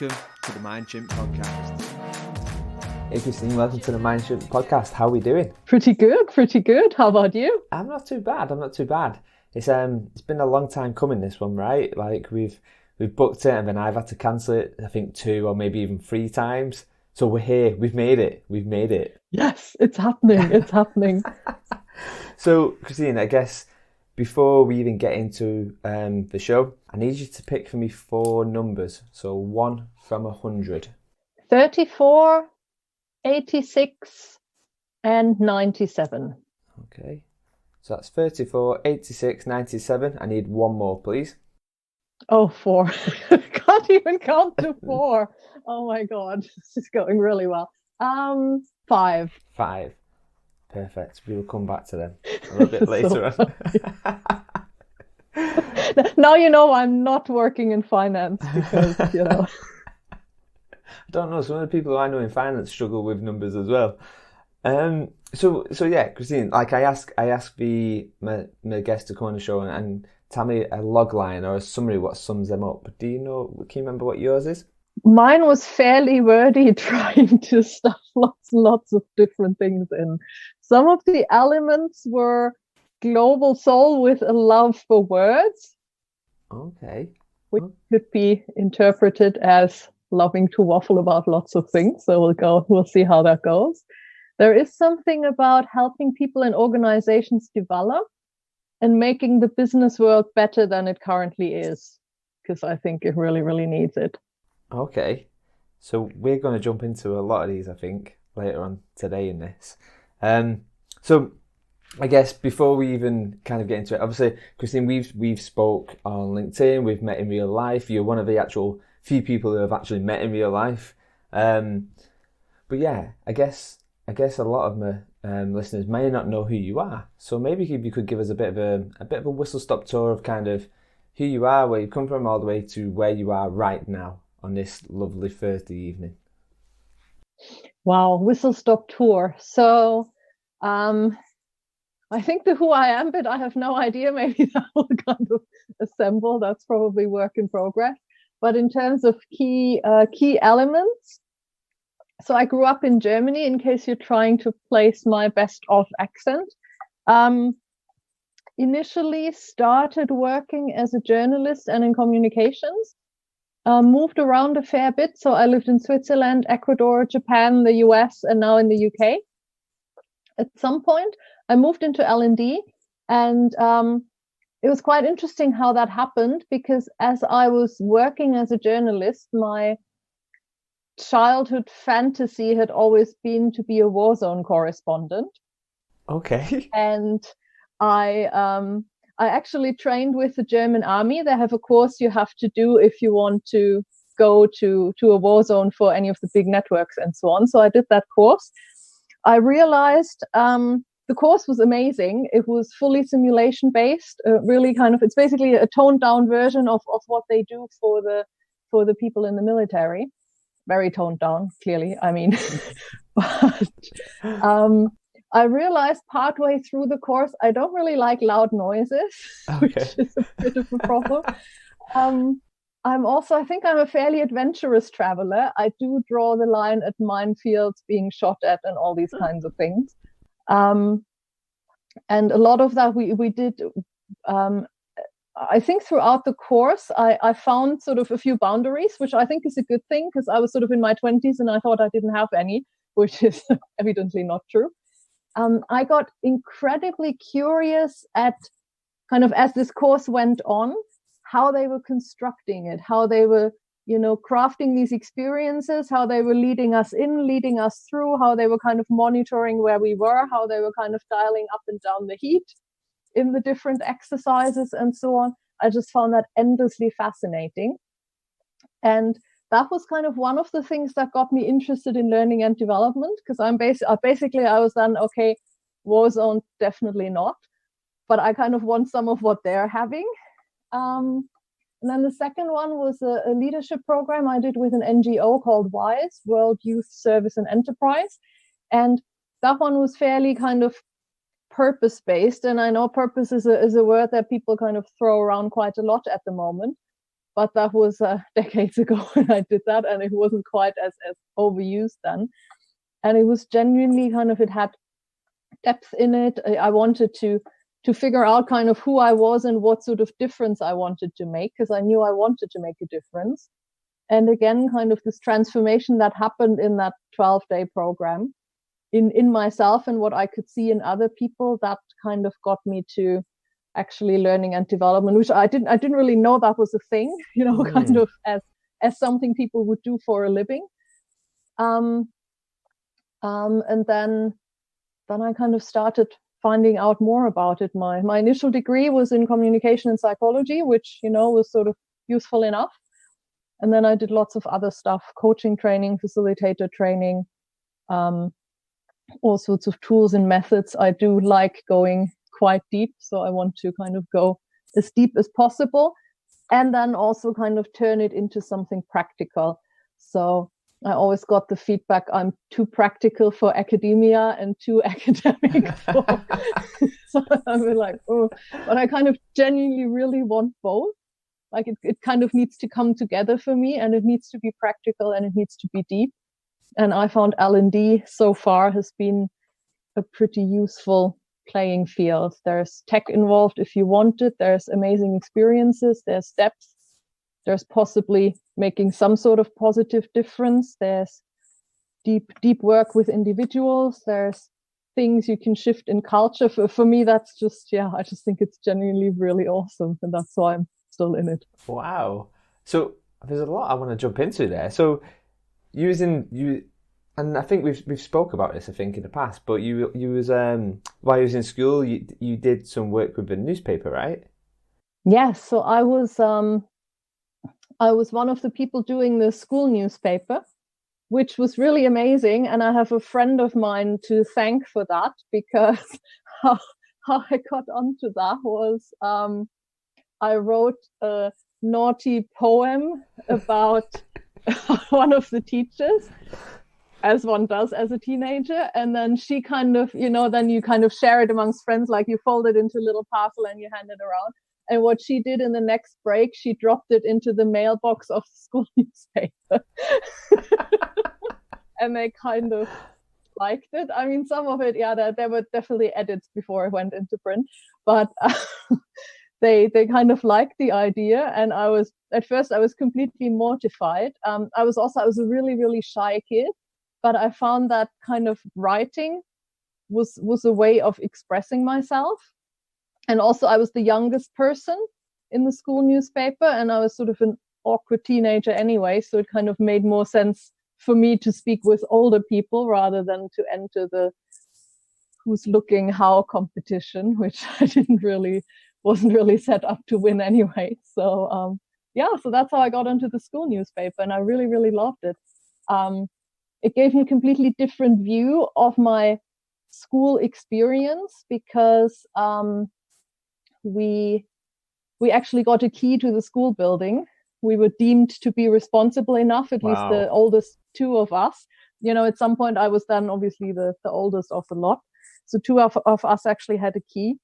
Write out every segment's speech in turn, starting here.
Welcome to the Mind Chimp podcast. Hey Christine, welcome to the Mind Chimp podcast. How are we doing? Pretty good. How about you? I'm not too bad. It's been a long time coming, this one, right? Like we've booked it and then I've had to cancel it, I think 2 or maybe even 3 times. So we're here. We've made it. Yes, it's happening. So Christine, I guess before we even get into the show, I need you to pick for me 4 numbers. So 1 from 100. 34, 86, and 97. Okay. So that's 34, 86, 97. I need 1 more, please. Oh, 4. Can't even count to 4. Oh my God, this is going really well. 5. 5. Perfect. We will come back to them a little bit later on. Now you know I'm not working in finance because, I don't know. Some of the people I know in finance struggle with numbers as well. So yeah, Christine, like I ask my guests to come on the show and tell me a log line or a summary what sums them up. Do you know? Can you remember what yours is? Mine was fairly wordy, trying to stuff lots of different things in. Some of the elements were global soul with a love for words. Okay. Which could be interpreted as loving to waffle about lots of things. So we'll see how that goes. There is something about helping people and organizations develop and making the business world better than it currently is, because I think it really, really needs it. Okay. So we're going to jump into a lot of these, I think, later on today in this. So I guess before we even kind of get into it, obviously, Christine, we've spoke on LinkedIn, we've met in real life. You're one of the actual few people who have actually met in real life. But yeah, I guess a lot of my listeners may not know who you are. So maybe if you could give us a bit of a whistle-stop tour of kind of who you are, where you come from, all the way to where you are right now on this lovely Thursday evening. Wow, whistle-stop tour. So I think the who I am bit, I have no idea. Maybe that will kind of assemble. That's probably work in progress. But in terms of key elements, so I grew up in Germany, in case you're trying to place my best of accent. Initially started working as a journalist and in communications. Moved around a fair bit. So I lived in Switzerland, Ecuador, Japan, the US, and now in the UK. At some point, I moved into L&D, and it was quite interesting how that happened, because as I was working as a journalist, my childhood fantasy had always been to be a war zone correspondent. Okay. And I actually trained with the German army. They have a course you have to do if you want to go to a war zone for any of the big networks and so on. So I did that course. I realized the course was amazing. It was fully simulation based, really kind of, it's basically a toned down version of what they do for the people in the military. Very toned down, clearly. I mean, but I realized partway through the course, I don't really like loud noises, which is a bit of a problem. I think I'm a fairly adventurous traveler. I do draw the line at minefields being shot at and all these kinds of things. And a lot of that we did, I think throughout the course, I found sort of a few boundaries, which I think is a good thing, because I was sort of in my 20s and I thought I didn't have any, which is evidently not true. I got incredibly curious at kind of, as this course went on, how they were constructing it, how they were, crafting these experiences, how they were leading us through, how they were kind of monitoring where we were, how they were kind of dialing up and down the heat in the different exercises and so on. I just found that endlessly fascinating. And that was kind of one of the things that got me interested in learning and development, because I was then, okay, Warzone, definitely not. But I kind of want some of what they're having. And then the second one was a leadership program I did with an NGO called WISE, World Youth Service and Enterprise. And that one was fairly kind of purpose-based. And I know purpose is a word that people kind of throw around quite a lot at the moment. but that was decades ago when I did that, and it wasn't quite as overused then. And it was genuinely kind of, it had depth in it. I wanted to figure out kind of who I was and what sort of difference I wanted to make, because I knew I wanted to make a difference. And again, kind of this transformation that happened in that 12-day program in myself and what I could see in other people, that kind of got me to actually learning and development, which I didn't really know that was a thing, kind of as something people would do for a living. And then I kind of started finding out more about it. My initial degree was in communication and psychology, which, was sort of useful enough. And then I did lots of other stuff, coaching training, facilitator training, all sorts of tools and methods. I do like going quite deep, so I want to kind of go as deep as possible, and then also kind of turn it into something practical. So I always got the feedback I'm too practical for academia and too academic for so I'm like, oh, but I kind of genuinely really want both. Like it kind of needs to come together for me, and it needs to be practical and it needs to be deep. And I found L&D so far has been a pretty useful playing field. There's tech involved if you want it. There's amazing experiences. There's depth. There's possibly making some sort of positive difference. There's deep work with individuals. There's things you can shift in culture. For me, that's just, I just think it's genuinely really awesome. And that's why I'm still in it. Wow. So there's a lot I want to jump into there. So and I think we've spoke about this, I think, in the past, but you was while you was in school, you did some work with a newspaper, right? Yes. So I was one of the people doing the school newspaper, which was really amazing. And I have a friend of mine to thank for that, because how I got onto that was I wrote a naughty poem about one of the teachers, as one does as a teenager. And then she kind of, then you kind of share it amongst friends, like you fold it into a little parcel and you hand it around. And what she did in the next break, she dropped it into the mailbox of the school newspaper. And they kind of liked it. I mean, some of it, there were definitely edits before it went into print, but they kind of liked the idea. And at first I was completely mortified. I was a really, really shy kid, but I found that kind of writing was a way of expressing myself. And also I was the youngest person in the school newspaper, and I was sort of an awkward teenager anyway. So it kind of made more sense for me to speak with older people rather than to enter the who's looking how competition, which I wasn't really set up to win anyway. So so that's how I got into the school newspaper, and I really, really loved it. It gave me a completely different view of my school experience, because we actually got a key to the school building. We were deemed to be responsible enough, at least the oldest two of us. At some point I was then obviously the oldest of the lot. So two of us actually had a key.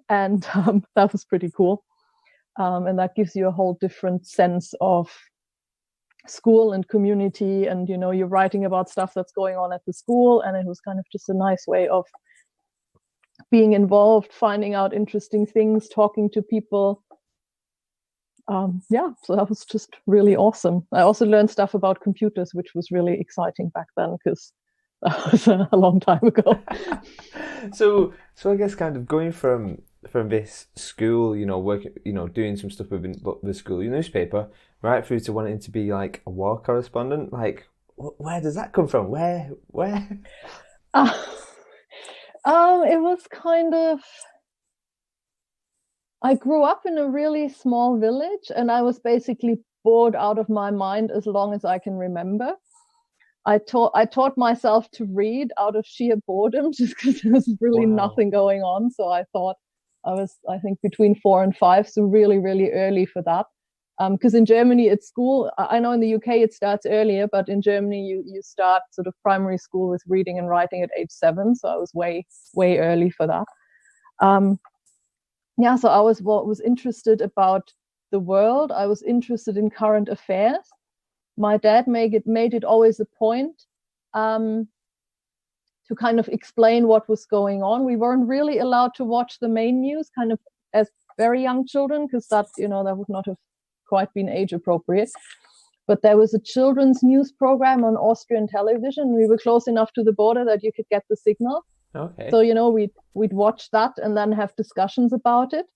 And that was pretty cool. And that gives you a whole different sense of school and community. And, you're writing about stuff that's going on at the school. And it was kind of just a nice way of being involved, finding out interesting things, talking to people. So that was just really awesome. I also learned stuff about computers, which was really exciting back then, because that was a long time ago. So I guess kind of going from this school, work, doing some stuff with the school newspaper, right through to wanting to be like a war correspondent. Like, where does that come from? Where? It was kind of. I grew up in a really small village, and I was basically bored out of my mind as long as I can remember. I taught myself to read out of sheer boredom, just because there was really nothing going on. So I thought I think between 4 and 5, so really, really early for that. Because in Germany at school, I know in the UK it starts earlier, but in Germany you start sort of primary school with reading and writing at age 7. So I was way, way early for that. So I was interested about the world. I was interested in current affairs. My dad made it always a point to kind of explain what was going on. We weren't really allowed to watch the main news kind of as very young children, because that would not have quite been age appropriate. But there was a children's news program on Austrian television. We were close enough to the border that you could get the signal. Okay. So, we'd watch that and then have discussions about it.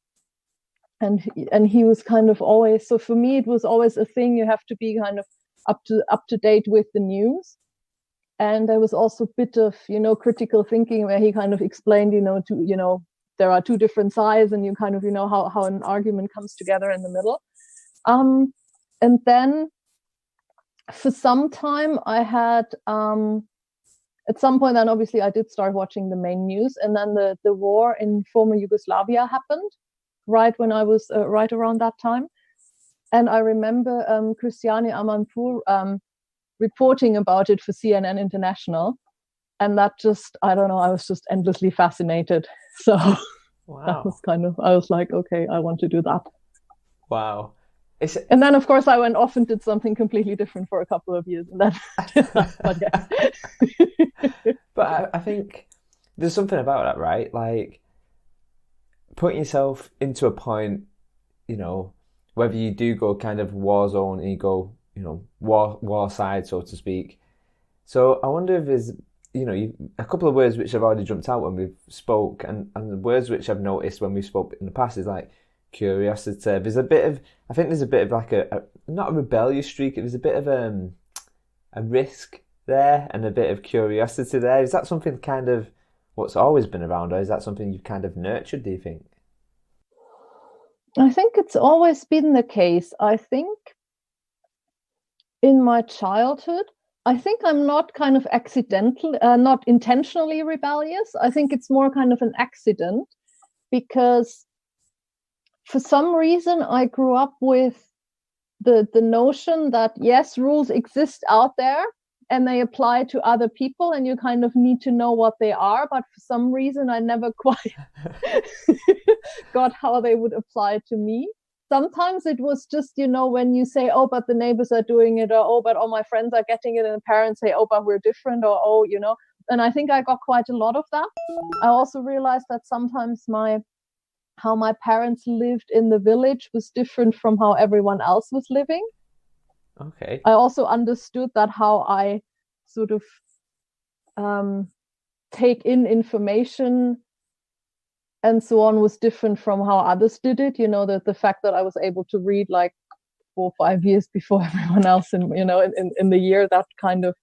And he was kind of always, so for me, it was always a thing. You have to be kind of up to date with the news. And there was also a bit of, critical thinking where he kind of explained, there are two different sides, and you kind of, how an argument comes together in the middle. And then for some time I had, at some point then obviously I did start watching the main news, and then the war in former Yugoslavia happened right when I was right around that time. And I remember Christiane Amanpour reporting about it for CNN International. And that just, I don't know, I was just endlessly fascinated. So wow. That was I was like, okay, I want to do that. Wow. And then, of course, I went off and did something completely different for a couple of years. And then, but yeah. But I think there's something about that, right? Like, putting yourself into a point, whether you do go kind of war zone and you go, war side, so to speak. So I wonder if there's, a couple of words which have already jumped out when we've spoke, and the words which I've noticed when we've spoke in the past is like curiosity. There's a bit of like a not a rebellious streak. There's a bit of a risk there and a bit of curiosity there. Is that something kind of what's always been around, or is that something you've kind of nurtured, do you think? I think it's always been the case. I think in my childhood, I think I'm not kind of not intentionally rebellious. I think it's more kind of an accident, because for some reason I grew up with the notion that, yes, rules exist out there and they apply to other people and you kind of need to know what they are. But for some reason, I never quite got how they would apply to me. Sometimes it was just, when you say, oh, but the neighbors are doing it, or, oh, but all my friends are getting it, and the parents say, oh, but we're different, or, oh, and I think I got quite a lot of that. I also realized that sometimes how my parents lived in the village was different from how everyone else was living. Okay. I also understood that how I sort of take in information and so on was different from how others did it. The fact that I was able to read like 4 or 5 years before everyone else, and in the year, that kind of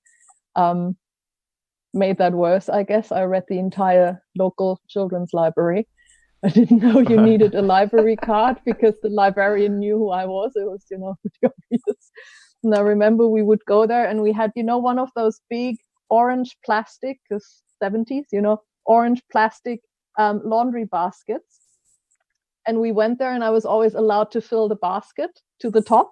made that worse. I guess I read the entire local children's library. I didn't know you needed a library card because the librarian knew who I was. It was, pretty obvious. And I remember we would go there and we had, one of those big orange plastic, because 70s, orange plastic laundry baskets. And we went there and I was always allowed to fill the basket to the top.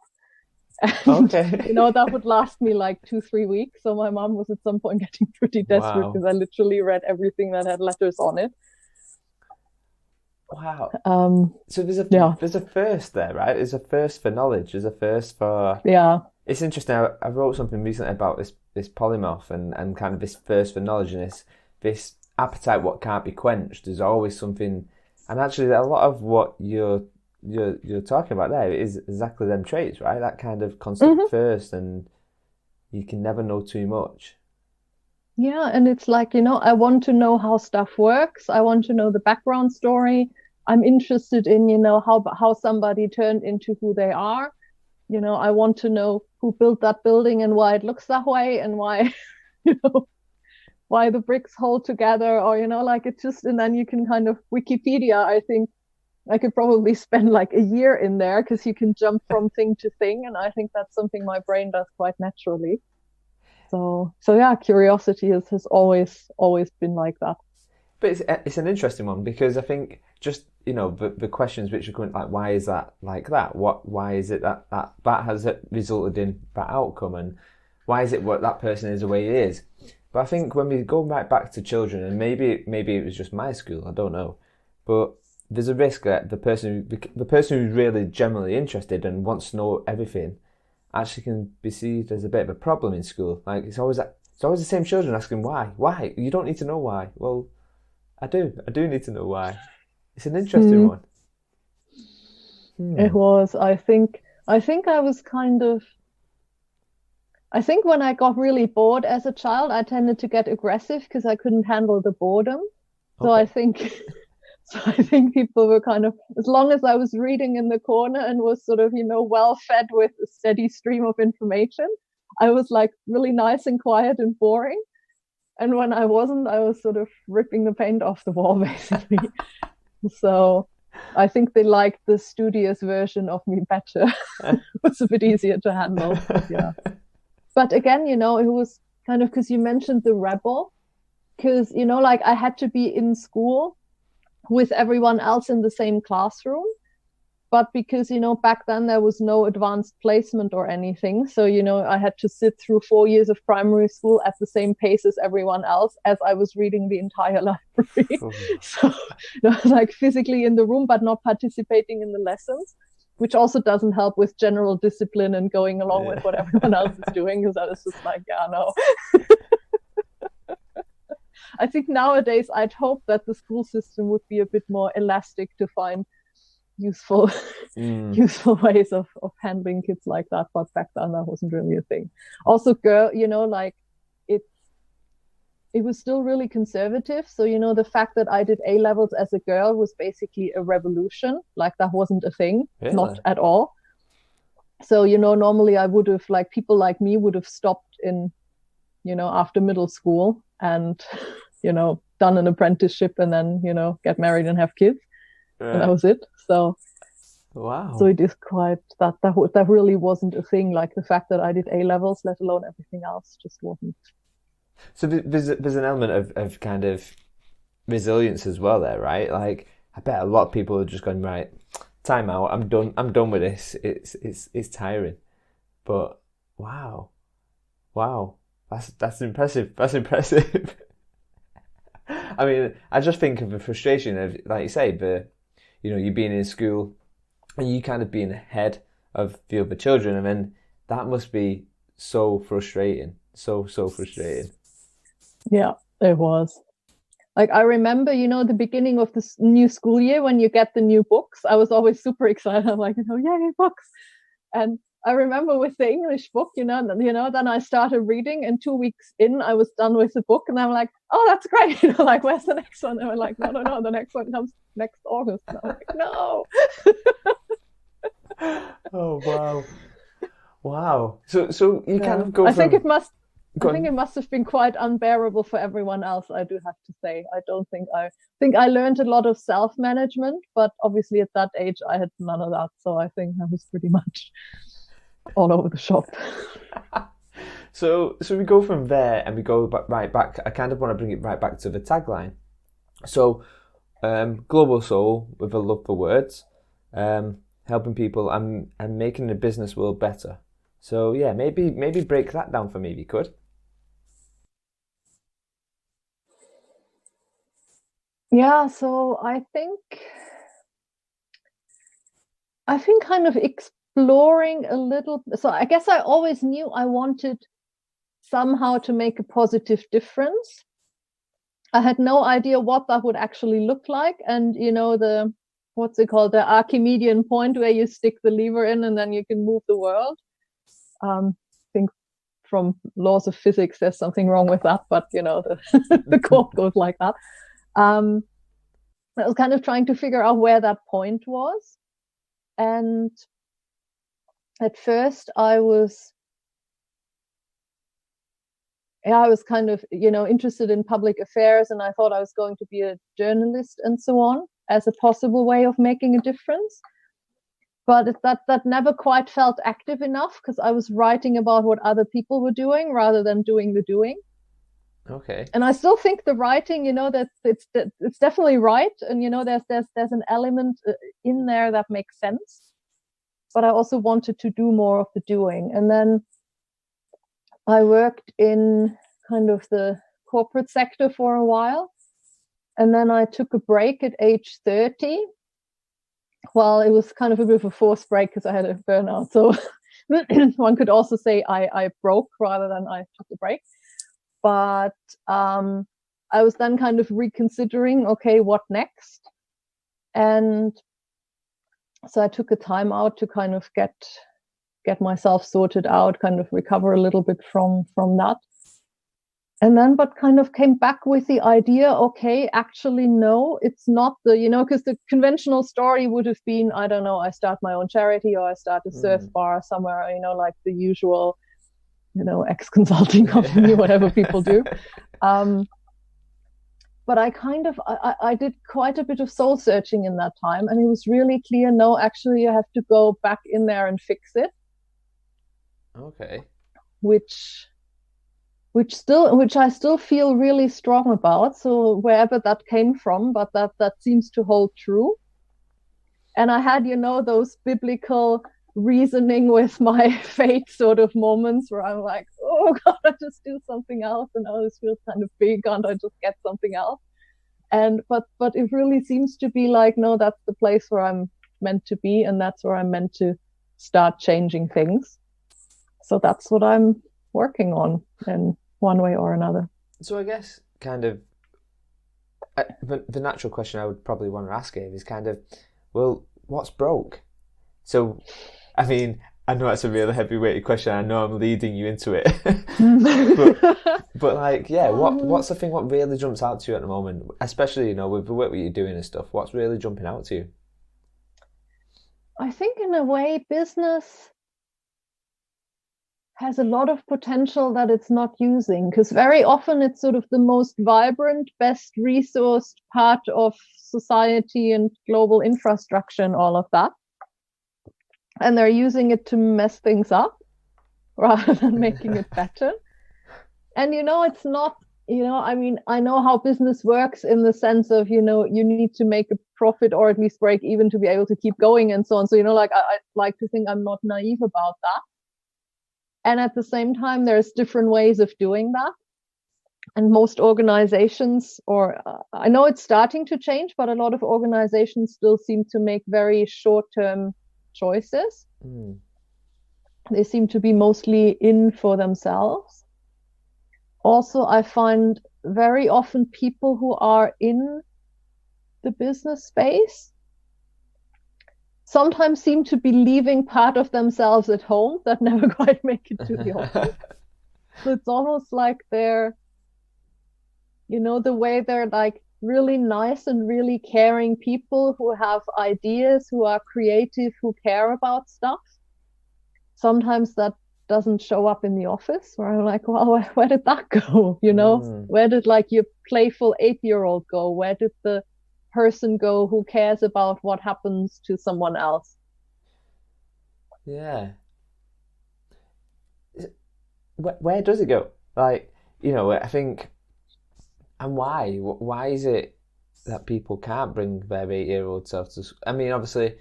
And, okay. That would last me like 2-3 weeks. So my mom was at some point getting pretty desperate because I literally read everything that had letters on it. Wow. So there's a first there, right? There's a first for knowledge. There's a first for... Yeah. It's interesting. I wrote something recently about this polymorph and kind of this thirst for knowledge and this appetite what can't be quenched. There's always something, and actually a lot of what you're talking about there is exactly them traits, right? That kind of constant thirst, and you can never know too much. Yeah, and it's like, I want to know how stuff works. I want to know the background story. I'm interested in, how somebody turned into who they are. I want to know who built that building and why it looks that way, and why, why the bricks hold together, or, it's just, and then you can kind of Wikipedia. I think I could probably spend like a year in there because you can jump from thing to thing. And I think that's something my brain does quite naturally. So yeah, curiosity has always been like that. But it's an interesting one, because I think just, the questions which are going, like, why is that like that? Why is it that has resulted in that outcome? And why is it what that person is the way he is? But I think when we go right back to children, and maybe it was just my school, I don't know. But there's a risk that the person who's really generally interested and wants to know everything actually can be seen as a bit of a problem in school. Like it's always the same children asking why. You don't need to know why. Well, I do need to know why. It's an interesting one. It was. I think I was kind of. I think when I got really bored as a child, I tended to get aggressive because I couldn't handle the boredom. So Okay. I think people were kind of, as long as I was reading in the corner and was sort of, well fed with a steady stream of information, I was like really nice and quiet and boring. And when I wasn't, I was sort of ripping the paint off the wall, basically. So I think they liked the studious version of me better. It was a bit easier to handle. Yeah. But again, it was kind of, because you mentioned the rebel, because, like I had to be in school with everyone else in the same classroom. But because, back then there was no advanced placement or anything. So, I had to sit through 4 years of primary school at the same pace as everyone else as I was reading the entire library. So, like physically in the room, but not participating in the lessons, which also doesn't help with general discipline and going along with what everyone else is doing, because I was just like, yeah, no. I think nowadays I'd hope that the school system would be a bit more elastic to find useful ways of handling kids like that. But back then that wasn't really a thing. Also, like it was still really conservative. So, the fact that I did A levels as a girl was basically a revolution. Like that wasn't a thing, Really? Not at all. So, normally I would have, like people like me would have stopped in, after middle school and, done an apprenticeship and then, get married and have kids. Right. And that was it. So, wow. So it is quite, that really wasn't a thing. Like the fact that I did A levels, let alone everything else, just wasn't. So there's an element of kind of resilience as well there, right? Like I bet a lot of people are just going, right, time out, I'm done with this. It's tiring. But wow, that's impressive. That's impressive. I mean, I just think of the frustration of, like you say, you being in school and you kind of being ahead of the other children, and then that must be so frustrating, so frustrating. Yeah, it was. Like I remember, the beginning of this new school year when you get the new books, I was always super excited. I'm like, yay, books. And I remember with the English book, then I started reading, and 2 weeks in, I was done with the book, and I'm like, oh, that's great. Like, where's the next one? And I'm like, no, the next one comes next August. And I'm like, no. Oh, wow. So you kind of go I think it from... must have been quite unbearable for everyone else, I do have to say. I think I learned a lot of self-management, but obviously at that age I had none of that. So I think I was pretty much all over the shop. So we go from there and we go right back. I kind of want to bring it right back to the tagline. So global soul with a love for words, helping people and making the business world better. So yeah, maybe break that down for me if you could. Yeah, so I think kind of exploring a little. So I guess I always knew I wanted somehow to make a positive difference. I had no idea what that would actually look like. And, what's it called? The Archimedean point where you stick the lever in and then you can move the world. I think from laws of physics, there's something wrong with that, but, the quote goes like that. I was kind of trying to figure out where that point was. And at first I was kind of, interested in public affairs, and I thought I was going to be a journalist and so on as a possible way of making a difference. But that never quite felt active enough, because I was writing about what other people were doing rather than doing the doing. Okay. And I still think the writing, that it's definitely right, and there's an element in there that makes sense. But I also wanted to do more of the doing. And then I worked in kind of the corporate sector for a while. And then I took a break at age 30 well, it was kind of a bit of a forced break because I had a burnout. So one could also say I broke rather than I took a break. But I was then kind of reconsidering, okay, what next? And so I took a time out to kind of get myself sorted out, kind of recover a little bit from that. And then, but kind of came back with the idea, okay, actually, no, it's not because the conventional story would have been, I don't know, I start my own charity or I start a surf bar somewhere, like the usual, ex-consulting company, whatever people do. But I kind of, I did quite a bit of soul searching in that time. And it was really clear, no, actually, you have to go back in there and fix it. Okay. Which I still feel really strong about. So wherever that came from, but that seems to hold true. And I had, those biblical reasoning with my faith sort of moments where I'm like, oh God, I just do something else. And oh, this feels kind of big. Can't I just get something else? And but it really seems to be like, no, that's the place where I'm meant to be. And that's where I'm meant to start changing things. So that's what I'm working on in one way or another. So I guess kind of the natural question I would probably want to ask Eve is kind of, well, what's broke? So, I mean, I know that's a really heavy-weighted question. I know I'm leading you into it. but like, yeah, what's the thing, what really jumps out to you at the moment? Especially, with the work that you're doing and stuff, what's really jumping out to you? I think in a way, business has a lot of potential that it's not using, because very often it's sort of the most vibrant, best resourced part of society and global infrastructure and all of that. And they're using it to mess things up rather than making it better. And, it's not, I mean, I know how business works in the sense of, you need to make a profit or at least break even to be able to keep going and so on. So, I like to think I'm not naive about that. And at the same time, there's different ways of doing that. And most organizations, or I know it's starting to change, but a lot of organizations still seem to make very short-term choices. They seem to be mostly in for themselves. Also, I find very often people who are in the business space sometimes seem to be leaving part of themselves at home that never quite make it to the office. So it's almost like they're, the way they're like really nice and really caring people who have ideas, who are creative, who care about stuff. Sometimes that doesn't show up in the office, where I'm like, well, where did that go? Where did like your playful 8-year-old go? Where did the person go who cares about what happens to someone else? Yeah. Where does it go? Like, I think, and why? Why is it that people can't bring their 8-year-old self to? I mean, obviously,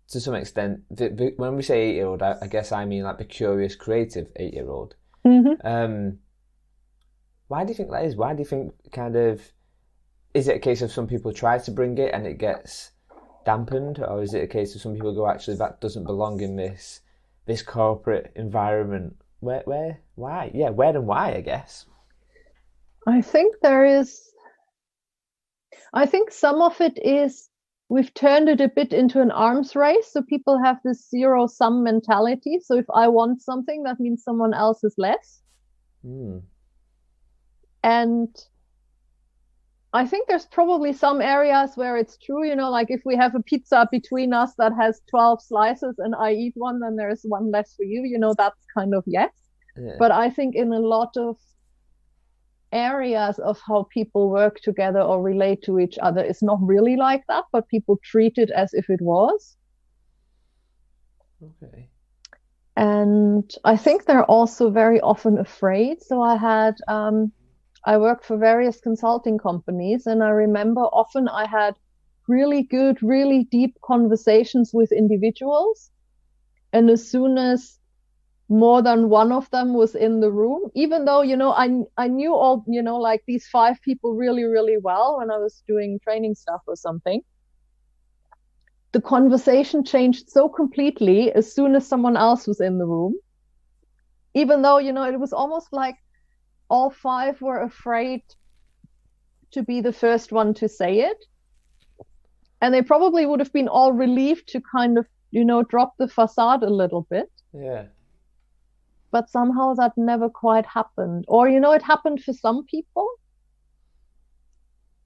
to some extent, when we say 8-year-old, I guess I mean like the curious, creative 8-year-old. Mm-hmm. Why do you think that is? Why do you think kind of? Is it a case of some people try to bring it and it gets dampened, or is it a case of some people go, actually, that doesn't belong in this corporate environment? Where, why? Yeah, where and why, I guess. I think some of it is we've turned it a bit into an arms race. So people have this zero-sum mentality. So if I want something, that means someone else is less. And I think there's probably some areas where it's true, like if we have a pizza between us that has 12 slices and I eat one, then there's one less for you, that's kind of yes. Yeah. But I think in a lot of areas of how people work together or relate to each other, it's not really like that, but people treat it as if it was. Okay. And I think they're also very often afraid. So I worked for various consulting companies, and I remember often I had really good, really deep conversations with individuals. And as soon as more than one of them was in the room, even though, I knew all, like these 5 people really, really well when I was doing training stuff or something, the conversation changed so completely as soon as someone else was in the room, even though, it was almost like all five were afraid to be the first one to say it. And they probably would have been all relieved to kind of, drop the facade a little bit. Yeah. But somehow that never quite happened. Or, it happened for some people,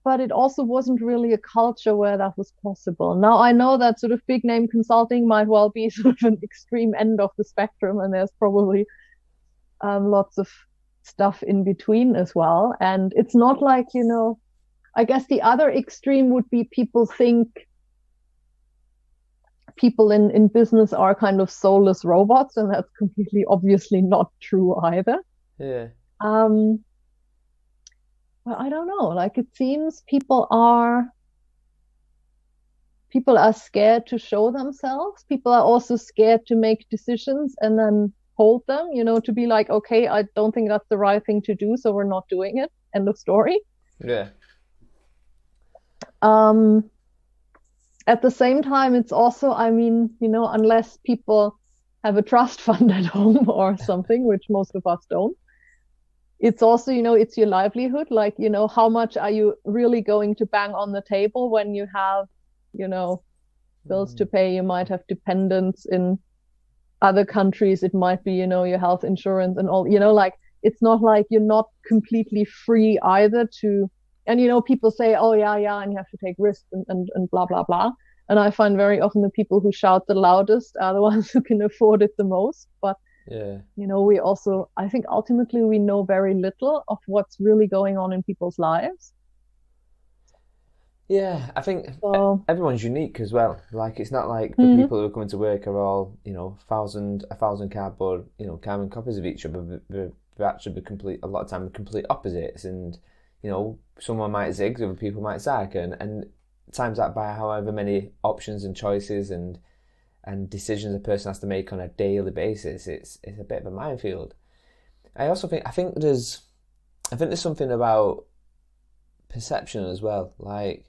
but it also wasn't really a culture where that was possible. Now, I know that sort of big name consulting might well be sort of an extreme end of the spectrum, and there's probably lots of stuff in between as well. And it's not like, I guess the other extreme would be people think people in business are kind of soulless robots, and that's completely obviously not true either. Yeah. Well, I don't know. Like, it seems people are scared to show themselves. People are also scared to make decisions and then hold them, to be like, okay, I don't think that's the right thing to do, so we're not doing it. End of story. Yeah. At the same time, it's also, unless people have a trust fund at home or something, which most of us don't, it's also, it's your livelihood. Like, how much are you really going to bang on the table when you have, bills to pay? You might have dependents in other countries. It might be, your health insurance and all, like, it's not like you're not completely free either to, and, people say, oh, yeah, and you have to take risks and blah, blah, blah. And I find very often the people who shout the loudest are the ones who can afford it the most. But, yeah, we also, I think ultimately we know very little of what's really going on in people's lives. Yeah, I think everyone's unique as well. Like, it's not like the people who are coming to work are all, a thousand cardboard, carbon copies of each other. They're actually a lot of time complete opposites, and someone might zig, other people might zag, and times that by however many options and choices and decisions a person has to make on a daily basis, it's a bit of a minefield. I think there's something about perception as well, like,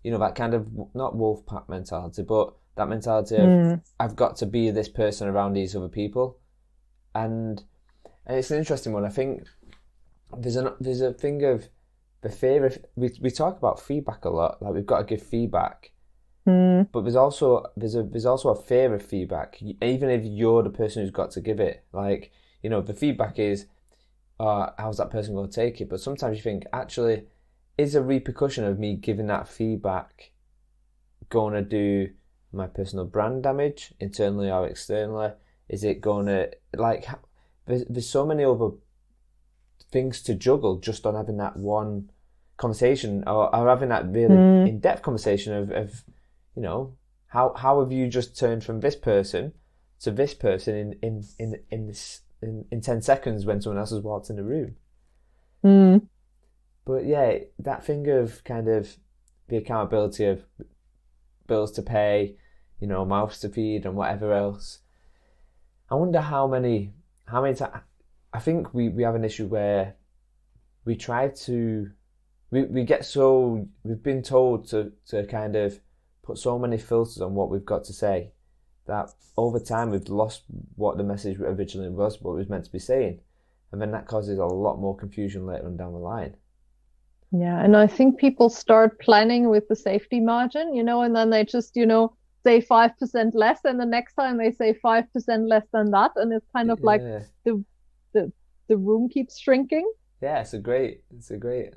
that kind of, not wolf pack mentality, but that mentality of I've got to be this person around these other people, and it's an interesting one. I think there's a thing of the fear of, we talk about feedback a lot, like we've got to give feedback, but there's also a fear of feedback, even if you're the person who's got to give it. Like, the feedback is, how's that person going to take it? But sometimes you think, actually, is a repercussion of me giving that feedback going to do my personal brand damage, internally or externally? Is it going to, like, there's so many other things to juggle just on having that one conversation, or having that really in-depth conversation of how have you just turned from this person to this person in 10 seconds when someone else has walked in the room. But yeah, that thing of kind of the accountability of bills to pay, mouths to feed and whatever else. I wonder how many times. I think we have an issue where we try to, we've been told to kind of put so many filters on what we've got to say that over time we've lost what the message originally was, what it was meant to be saying. And then that causes a lot more confusion later on down the line. Yeah, and I think people start planning with the safety margin, and then they just, say 5% less, and the next time they say 5% less than that, and it's kind of like the room keeps shrinking. Yeah, it's a great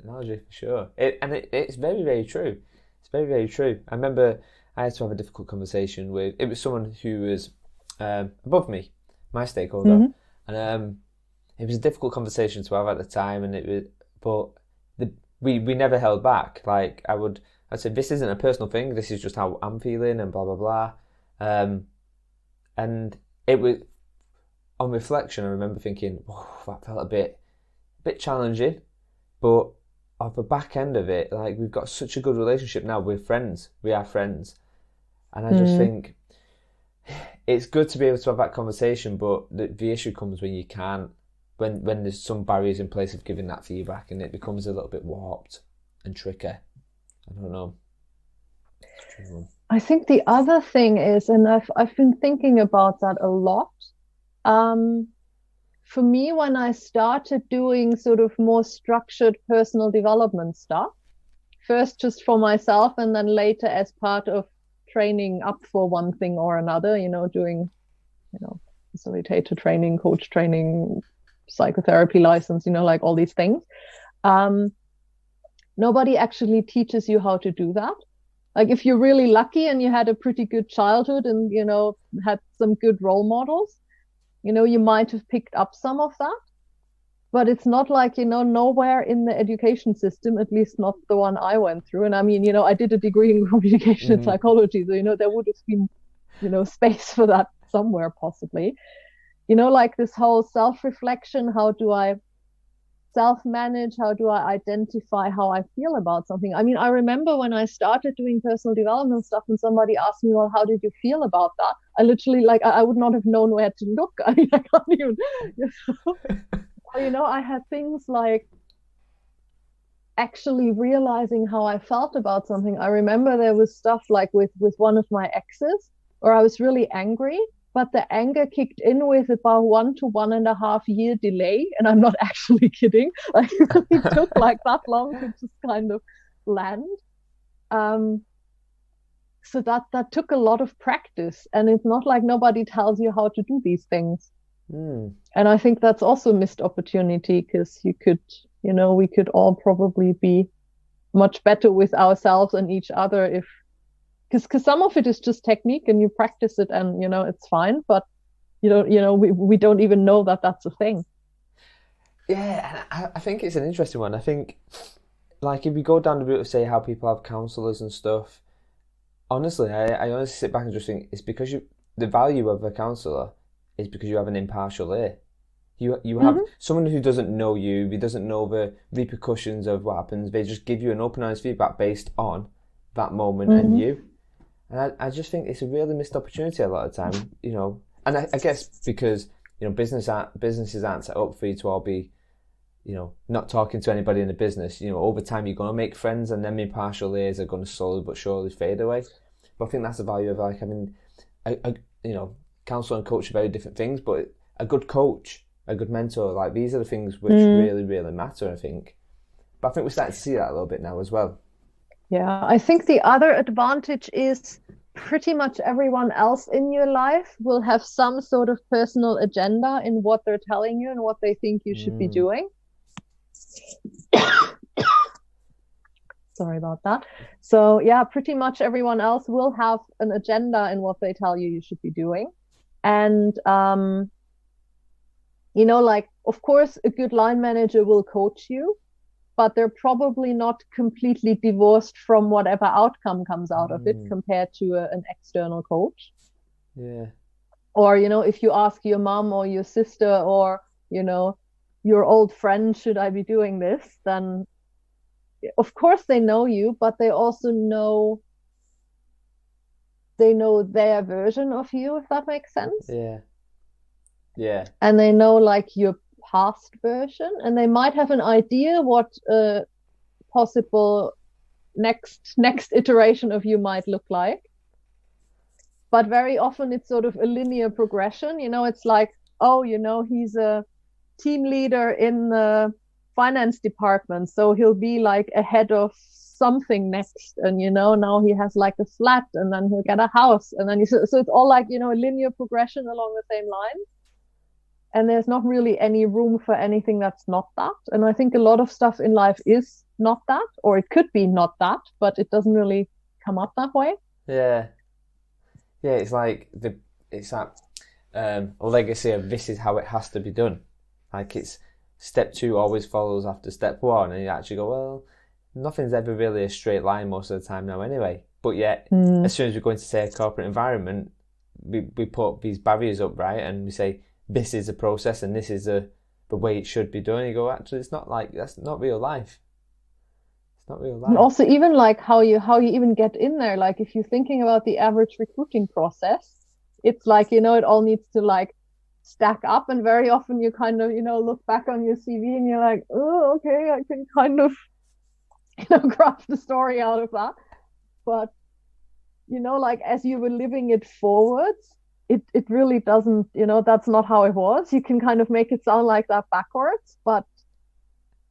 analogy for sure. It's very, very true. It's very, very true. I remember I had to have a difficult conversation with, it was someone who was above me, my stakeholder, and it was a difficult conversation to have at the time, we never held back. Like, I'd say, this isn't a personal thing, this is just how I'm feeling and blah, blah, blah. And it was, on reflection, I remember thinking, that felt a bit challenging, but off the back end of it, like, we've got such a good relationship now. We are friends. And I just think it's good to be able to have that conversation, but the issue comes when you can't, when there's some barriers in place of giving that feedback, and it becomes a little bit warped and tricky. I don't know. I think the other thing is, and I've been thinking about that a lot. For me, when I started doing sort of more structured personal development stuff, first just for myself and then later as part of training up for one thing or another, doing, facilitator training, coach training, psychotherapy license, like all these things. Nobody actually teaches you how to do that. Like if you're really lucky and you had a pretty good childhood and, had some good role models, you might have picked up some of that. But it's not like, nowhere in the education system, at least not the one I went through. And I mean, I did a degree in communication and psychology. So, there would have been, space for that somewhere possibly. Like this whole self-reflection, how do I self-manage? How do I identify how I feel about something? I mean, I remember when I started doing personal development stuff and somebody asked me, well, how did you feel about that? I literally, I would not have known where to look. I mean, I can't even, I had things like actually realizing how I felt about something. I remember there was stuff like with one of my exes, or I was really angry, but the anger kicked in with about 1 to 1.5 year delay. And I'm not actually kidding. Like it really took like that long to just kind of land. So that took a lot of practice. And it's not like nobody tells you how to do these things. And I think that's also a missed opportunity because we could all probably be much better with ourselves and each other because some of it is just technique and you practice it and, it's fine. But, we don't even know that that's a thing. Yeah, and I think it's an interesting one. I think, like, if we go down the route of, say, how people have counsellors and stuff, honestly, I honestly sit back and just think it's because the value of a counsellor is because you have an impartial ear. You have someone who doesn't know you, who doesn't know the repercussions of what happens. They just give you an open, honest feedback based on that moment and you. And I just think it's a really missed opportunity a lot of the time, And I guess because, businesses aren't set up for you to all be, not talking to anybody in the business. Over time you're going to make friends and then the impartial ears are going to slowly but surely fade away. But I think that's the value of like having, counsel and coach are very different things, but a good coach, a good mentor, like these are the things which really, really matter, I think. But I think we're starting to see that a little bit now as well. Yeah, I think the other advantage is pretty much everyone else in your life will have some sort of personal agenda in what they're telling you and what they think you should be doing. Sorry about that. So yeah, pretty much everyone else will have an agenda in what they tell you should be doing. And, like, of course, a good line manager will coach you, but they're probably not completely divorced from whatever outcome comes out of it compared to an external coach. Yeah. Or, if you ask your mom or your sister or, your old friend, should I be doing this? Then, of course, they know you, but they also know their version of you, if that makes sense. Yeah. And they know like your past version, and they might have an idea what a possible next iteration of you might look like. But very often it's sort of a linear progression. It's like, oh, he's a team leader in the finance department, so he'll be like a head of something next, and now he has like a flat, and then he'll get a house, and then so it's all like a linear progression along the same line, and there's not really any room for anything that's not that. And I think a lot of stuff in life is not that, or it could be not that, but it doesn't really come up that way. It's like it's that legacy of this is how it has to be done. Like it's step 2 always follows after step 1, and you actually go, well, nothing's ever really a straight line most of the time now anyway. But yet, as soon as we go into, say, a corporate environment, we put these barriers up, right? And we say, this is a process and this is the way it should be done. And you go, actually, it's not like, that's not real life. It's not real life. And also even like how you even get in there. Like if you're thinking about the average recruiting process, it's like, it all needs to like stack up. And very often you kind of, look back on your CV and you're like, oh, okay, I can kind of, craft the story out of that. But like as you were living it forwards, it really doesn't, that's not how it was. You can kind of make it sound like that backwards, but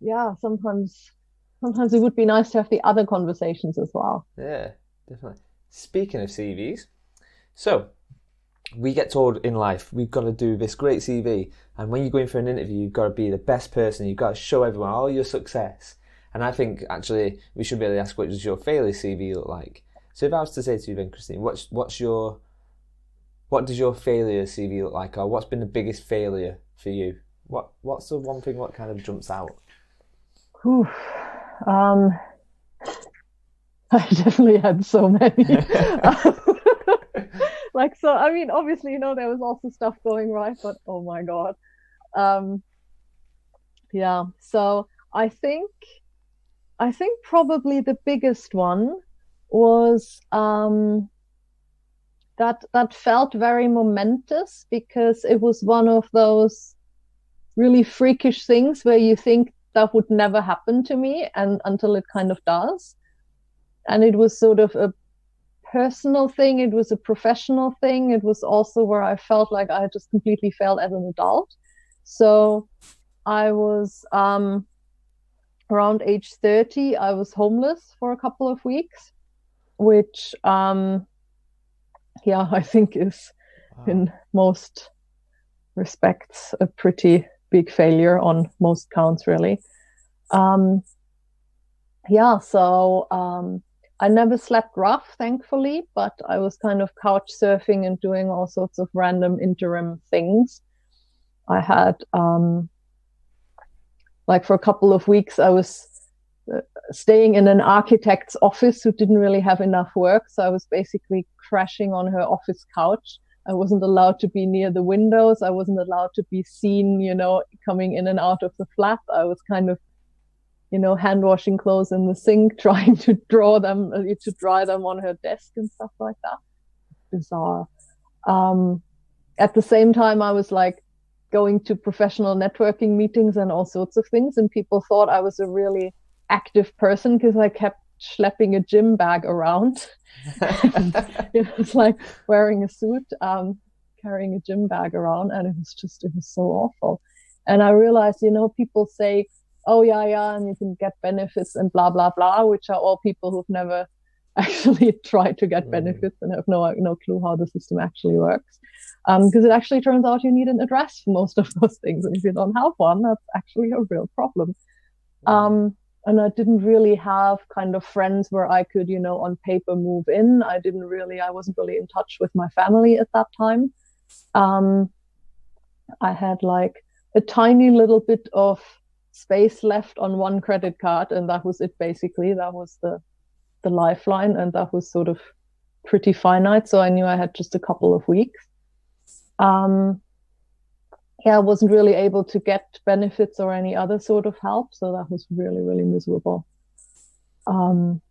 yeah, sometimes it would be nice to have the other conversations as well. Yeah, definitely. Speaking of CVs, so we get told in life we've got to do this great CV, and when you're going for an interview, you've got to be the best person. You've got to show everyone all your success. And I think actually we should really ask, what does your failure CV look like? So if I was to say to you then, Christine, what does your failure CV look like, or what's been the biggest failure for you? What's the one thing what kind of jumps out? I definitely had so many. So I mean, obviously, there was also stuff going right, but oh my God. Yeah, so I think probably the biggest one was that felt very momentous, because it was one of those really freakish things where you think that would never happen to me, and until it kind of does. And it was sort of a personal thing, it was a professional thing, it was also where I felt like I just completely failed as an adult. So I was around age 30, I was homeless for a couple of weeks, which I think is in most respects a pretty big failure on most counts, really. So I never slept rough, thankfully, but I was kind of couch surfing and doing all sorts of random interim things. I had, for a couple of weeks, I was staying in an architect's office who didn't really have enough work. So I was basically crashing on her office couch. I wasn't allowed to be near the windows. I wasn't allowed to be seen, coming in and out of the flat. I was kind of, hand washing clothes in the sink, trying to dry them on her desk and stuff like that. Bizarre. At the same time, I was going to professional networking meetings and all sorts of things, and people thought I was a really active person because I kept schlepping a gym bag around. And it was like wearing a suit, carrying a gym bag around, and it was so awful. And I realized, people say, oh yeah, and you can get benefits and blah blah blah, which are all people who've never actually tried to get benefits and have no clue how the system actually works. Because it actually turns out you need an address for most of those things, and if you don't have one, that's actually a real problem. And I didn't really have kind of friends where I could, on paper move in. I wasn't really in touch with my family at that time. I had a tiny little bit of space left on one credit card, and that was it basically. That was the lifeline, and that was sort of pretty finite. So I knew I had just a couple of weeks. I wasn't really able to get benefits or any other sort of help. So that was really, really miserable. And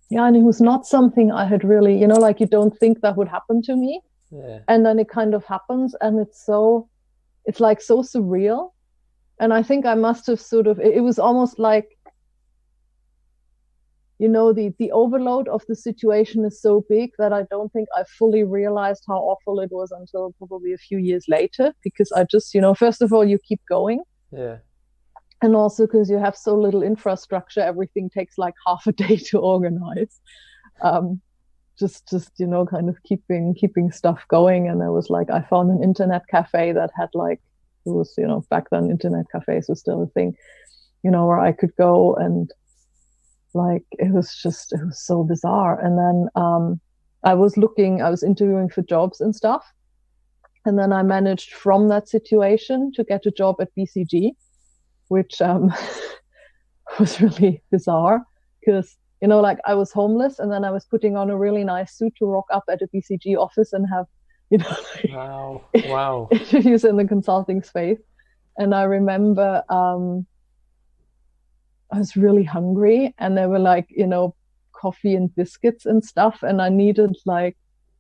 it was not something I had really, you don't think that would happen to me. Yeah. And then it kind of happens, and it's so surreal. And I think I must have it was almost like, the overload of the situation is so big that I don't think I fully realized how awful it was until probably a few years later, because I just, first of all, you keep going. Yeah. And also because you have so little infrastructure, everything takes half a day to organize. Just kind of keeping stuff going. And I was I found an internet cafe that had it was, back then internet cafes was still a thing, where I could go, and it was so bizarre. And then I was interviewing for jobs and stuff. And then I managed from that situation to get a job at BCG, which was really bizarre because, I was homeless, and then I was putting on a really nice suit to rock up at a BCG office and have, wow. interviews in the consulting space. And I remember I was really hungry, and there were coffee and biscuits and stuff, and I needed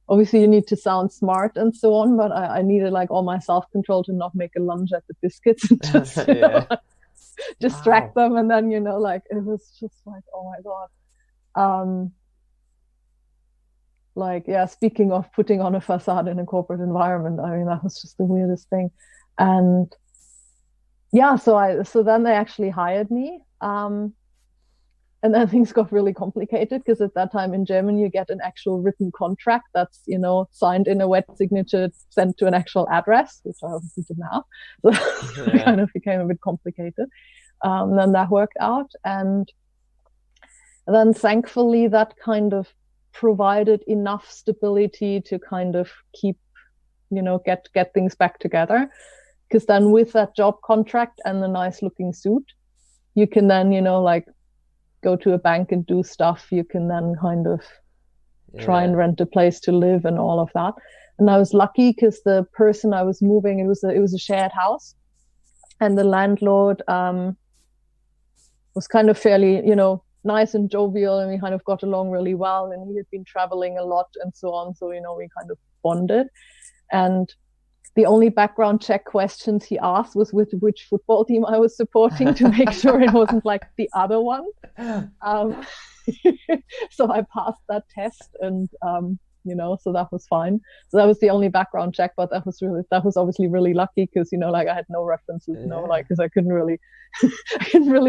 obviously you need to sound smart and so on, but I needed all my self-control to not make a lunge at the biscuits and just distract them. And then it was just oh my God. Um, like, yeah, speaking of putting on a facade in a corporate environment, I mean, that was just the weirdest thing. And yeah, so then they actually hired me. And then things got really complicated because at that time in Germany, you get an actual written contract that's, signed in a wet signature, sent to an actual address, which I obviously didn't have. So it kind of became a bit complicated. Then that worked out. And then thankfully that kind of provided enough stability to kind of keep, get things back together. Because then with that job contract and the nice looking suit, you can then, like go to a bank and do stuff. You can then kind of try and rent a place to live and all of that. And I was lucky because the person I was moving, it was a shared house, and the landlord was kind of fairly, nice and jovial, and we kind of got along really well. And he had been traveling a lot and so on, so we kind of bonded. And the only background check questions he asked was with which football team I was supporting to make sure it wasn't like the other one. So I passed that test, and so that was fine. So that was the only background check, but that was obviously really lucky because like I had no references, because I couldn't really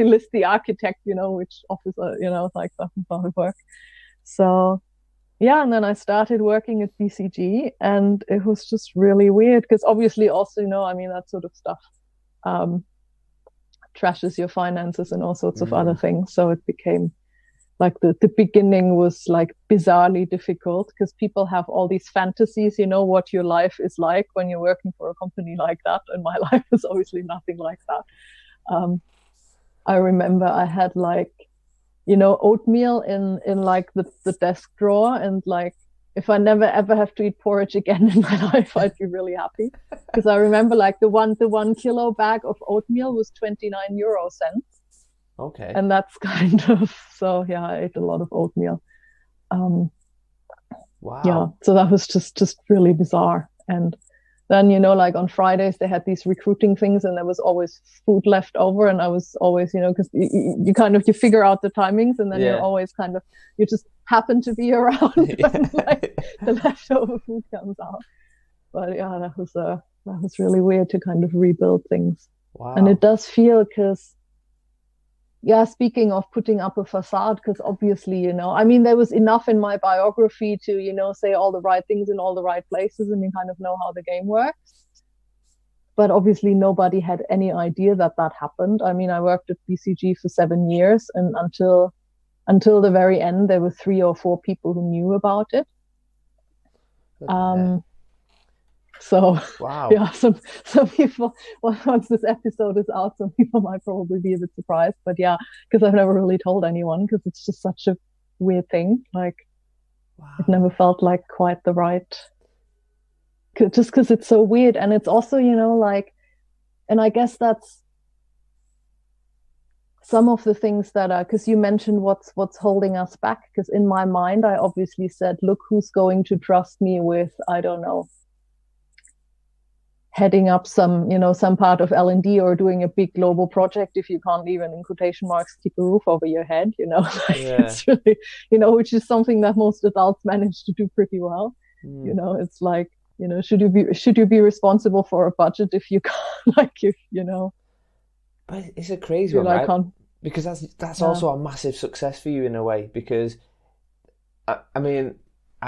list the architect, which office, like that would work. So yeah, and then I started working at BCG, and it was just really weird because obviously also, that sort of stuff trashes your finances and all sorts of other things. So it became like the beginning was like bizarrely difficult because people have all these fantasies, what your life is like when you're working for a company like that. And my life is obviously nothing like that. I remember I had like, oatmeal in like the desk drawer, and like if I never ever have to eat porridge again in my life, I'd be really happy. Because I remember like the 1 kilo bag of oatmeal was 29 euro cents. Okay. And that's kind of, so yeah, I ate a lot of oatmeal. Wow. Yeah, so that was just really bizarre. And then, like on Fridays, they had these recruiting things, and there was always food left over. And I was always, because you kind of, you figure out the timings, and then you're always kind of, you just happen to be around when like the leftover food comes out. But yeah, that was really weird to kind of rebuild things. Wow. And it does feel, because yeah, speaking of putting up a facade, because obviously, there was enough in my biography to, say all the right things in all the right places, and you kind of know how the game works. But obviously nobody had any idea that happened. I worked at BCG for 7 years, and until the very end, there were 3 or 4 people who knew about it. So wow. Yeah, some people, once this episode is out, some people might probably be a bit surprised. But yeah, because I've never really told anyone, because it's just such a weird thing. Like, it never felt like quite the right, just because it's so weird. And it's also, like, and I guess that's some of the things that are, because you mentioned what's holding us back. Because in my mind, I obviously said, look, who's going to trust me with, I don't know, heading up some part of L&D or doing a big global project if you can't even, in quotation marks, keep a roof over your head, It's really, which is something that most adults manage to do pretty well. It's like, should you be responsible for a budget if you can't, like, if, But it's a crazy one, like, right? Because that's also a massive success for you in a way, because I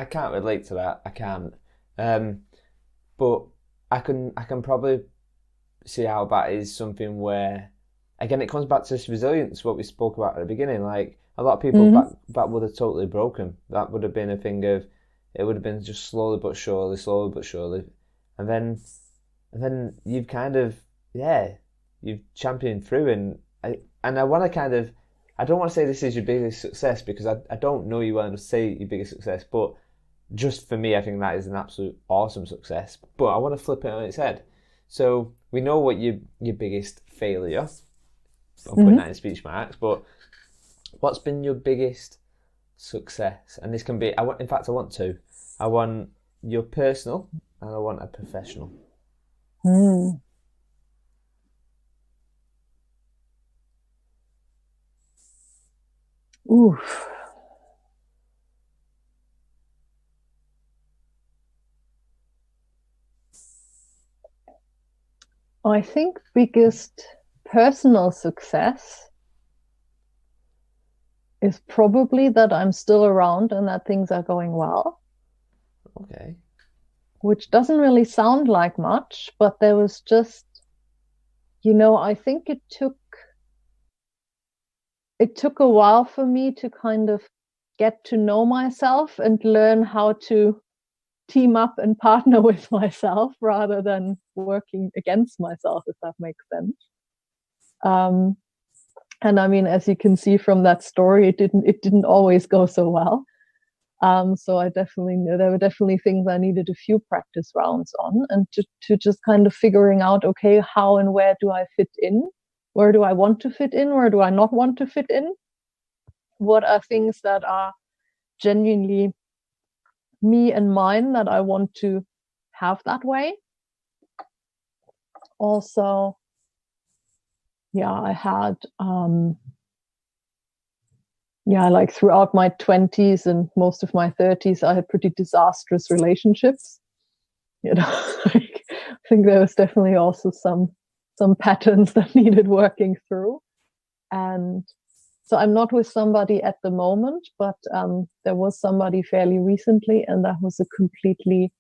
can't relate to that. I can't. But I can probably see how that is something where, again, it comes back to this resilience, what we spoke about at the beginning. Like, a lot of people that would have totally broken. That would have been a thing of, it would have been just slowly but surely. And then you've kind of, you've championed through. And I want to kind of, I don't want to say this is your biggest success, because I don't know you well enough to say your biggest success, but just for me, I think that is an absolute awesome success. But I want to flip it on its head. So we know what your biggest failure, I'll put that in speech marks, but what's been your biggest success? And this can be, I want two. I want your personal, and I want a professional. Oof. I think biggest personal success is probably that I'm still around and that things are going well. Okay. Which doesn't really sound like much, but there was just, I think it took a while for me to kind of get to know myself and learn how to team up and partner with myself rather than working against myself, if that makes sense. And I mean, as you can see from that story, it didn't always go so well. So I definitely knew there were definitely things I needed a few practice rounds on, and to just kind of figuring out, okay, how and where do I fit in? Where do I want to fit in? Where do I not want to fit in? What are things that are genuinely me and mine that I want to have that way? Also, yeah, I had, like throughout my 20s and most of my 30s, I had pretty disastrous relationships. Like, I think there was definitely also some patterns that needed working through. And so I'm not with somebody at the moment, but there was somebody fairly recently, and that was a completely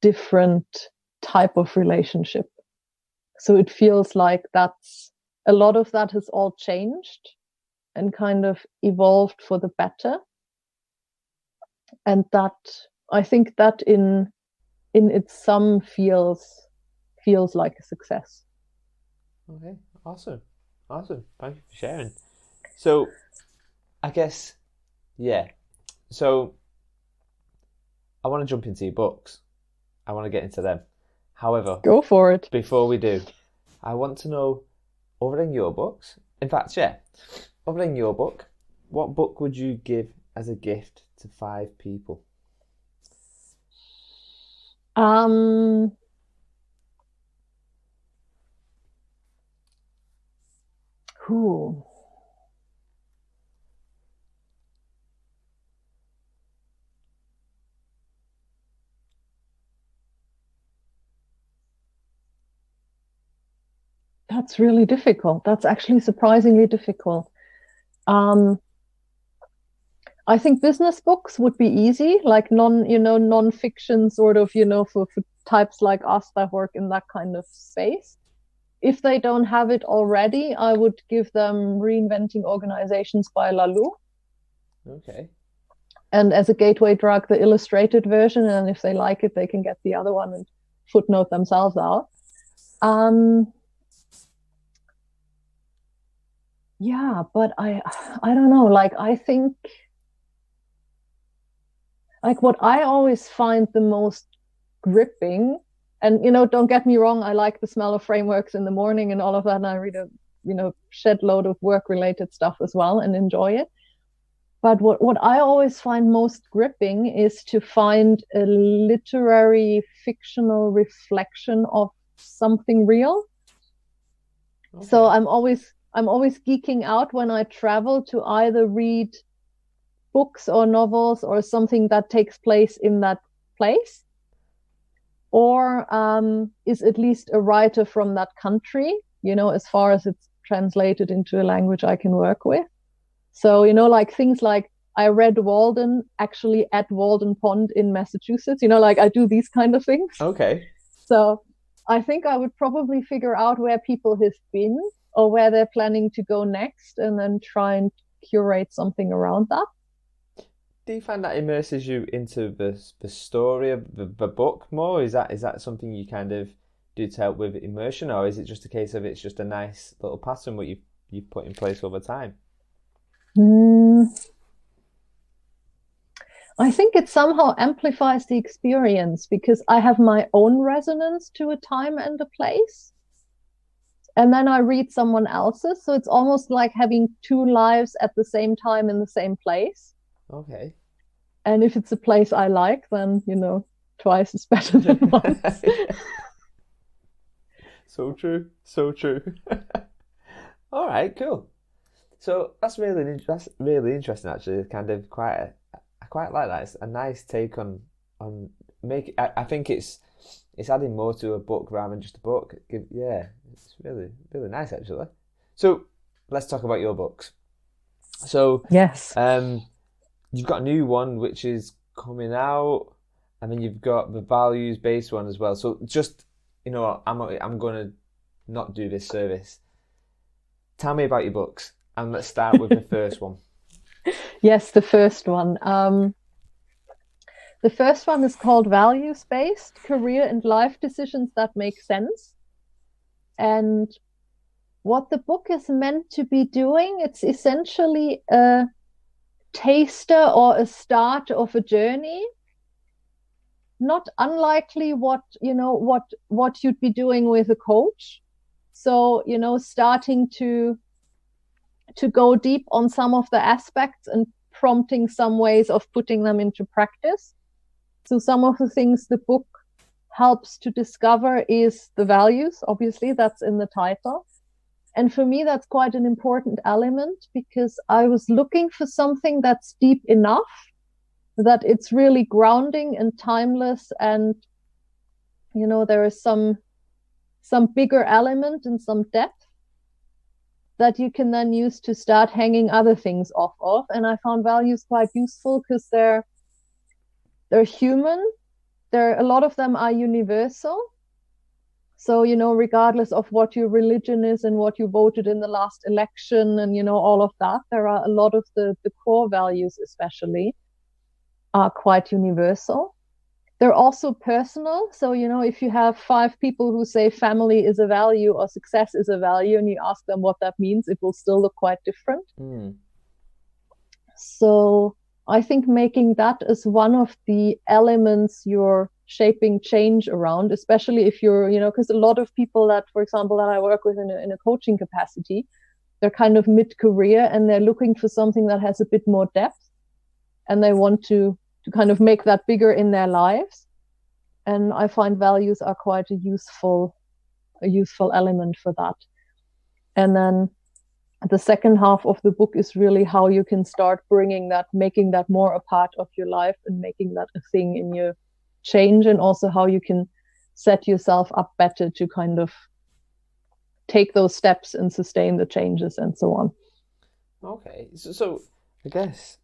different type of relationship. So it feels like a lot of that has all changed and kind of evolved for the better. And that, I think that in its sum feels like a success. Okay, awesome. Thank you for sharing. So, I guess, yeah. So, I want to jump into your books. I want to get into them. However, go for it. Before we do, I want to know, other than your books, in fact, yeah, other than your book, what book would you give as a gift to 5 people? Ooh. That's really difficult. That's actually surprisingly difficult. I think business books would be easy, like non-fiction sort of, for types like us that work in that kind of space. If they don't have it already, I would give them Reinventing Organizations by Laloux. Okay. And as a gateway drug, the illustrated version, and if they like it, they can get the other one and footnote themselves out. Yeah, but I don't know, like I think like what I always find the most gripping, and don't get me wrong, I like the smell of frameworks in the morning and all of that, and I read a shed load of work related stuff as well and enjoy it. But what I always find most gripping is to find a literary fictional reflection of something real. Okay. So I'm always geeking out when I travel to either read books or novels or something that takes place in that place, or is at least a writer from that country, as far as it's translated into a language I can work with. So, like things like I read Walden actually at Walden Pond in Massachusetts, like I do these kind of things. Okay. So I think I would probably figure out where people have been or where they're planning to go next, and then try and curate something around that. Do you find that immerses you into the story of the book more? Is that something you kind of do to help with immersion, or is it just a case of it's just a nice little pattern what you've put in place over time? I think it somehow amplifies the experience because I have my own resonance to a time and a place. And then I read someone else's. So it's almost like having 2 lives at the same time in the same place. Okay. And if it's a place I like, then, twice is better than once. So true. All right, cool. So that's really interesting. Actually, it's kind of I quite like that. It's a nice take on make. I think it's it's adding more to a book rather than just a book. Yeah, it's really, really nice actually. So let's talk about your books. So Yes. You've got a new one which is coming out, and then you've got the values-based one as well. So just, you know, I'm going to not do this service. Tell me about your books, and let's start with the first one. Yes, the first one. The first one is called Values-Based Career and Life Decisions That Make Sense. And what the book is meant to be doing, it's essentially a taster or a start of a journey, not unlikely what you'd be doing with a coach. So, you know, starting to go deep on some of the aspects and prompting some ways of putting them into practice. So some of the things the book helps to discover is the values. Obviously, that's in the title. And for me, that's quite an important element, because I was looking for something that's deep enough that it's really grounding and timeless. And, you know, there is some bigger element and some depth that you can then use to start hanging other things off of. And I found values quite useful because they're human. A lot of them are universal. So, you know, regardless of what your religion is and what you voted in the last election and, you know, all of that, there are a lot of the core values especially are quite universal. They're also personal. So, you know, if you have 5 people who say family is a value or success is a value, and you ask them what that means, it will still look quite different. So I think making that as one of the elements you're shaping change around, especially if you're, you know, because a lot of people that, for example, that I work with in a coaching capacity, they're kind of mid-career and they're looking for something that has a bit more depth, and they want to kind of make that bigger in their lives. And I find values are quite a useful element for that. And then the second half of the book is really how you can start making that more a part of your life and making that a thing in your change, and also how you can set yourself up better to kind of take those steps and sustain the changes and so on. Okay, so I guess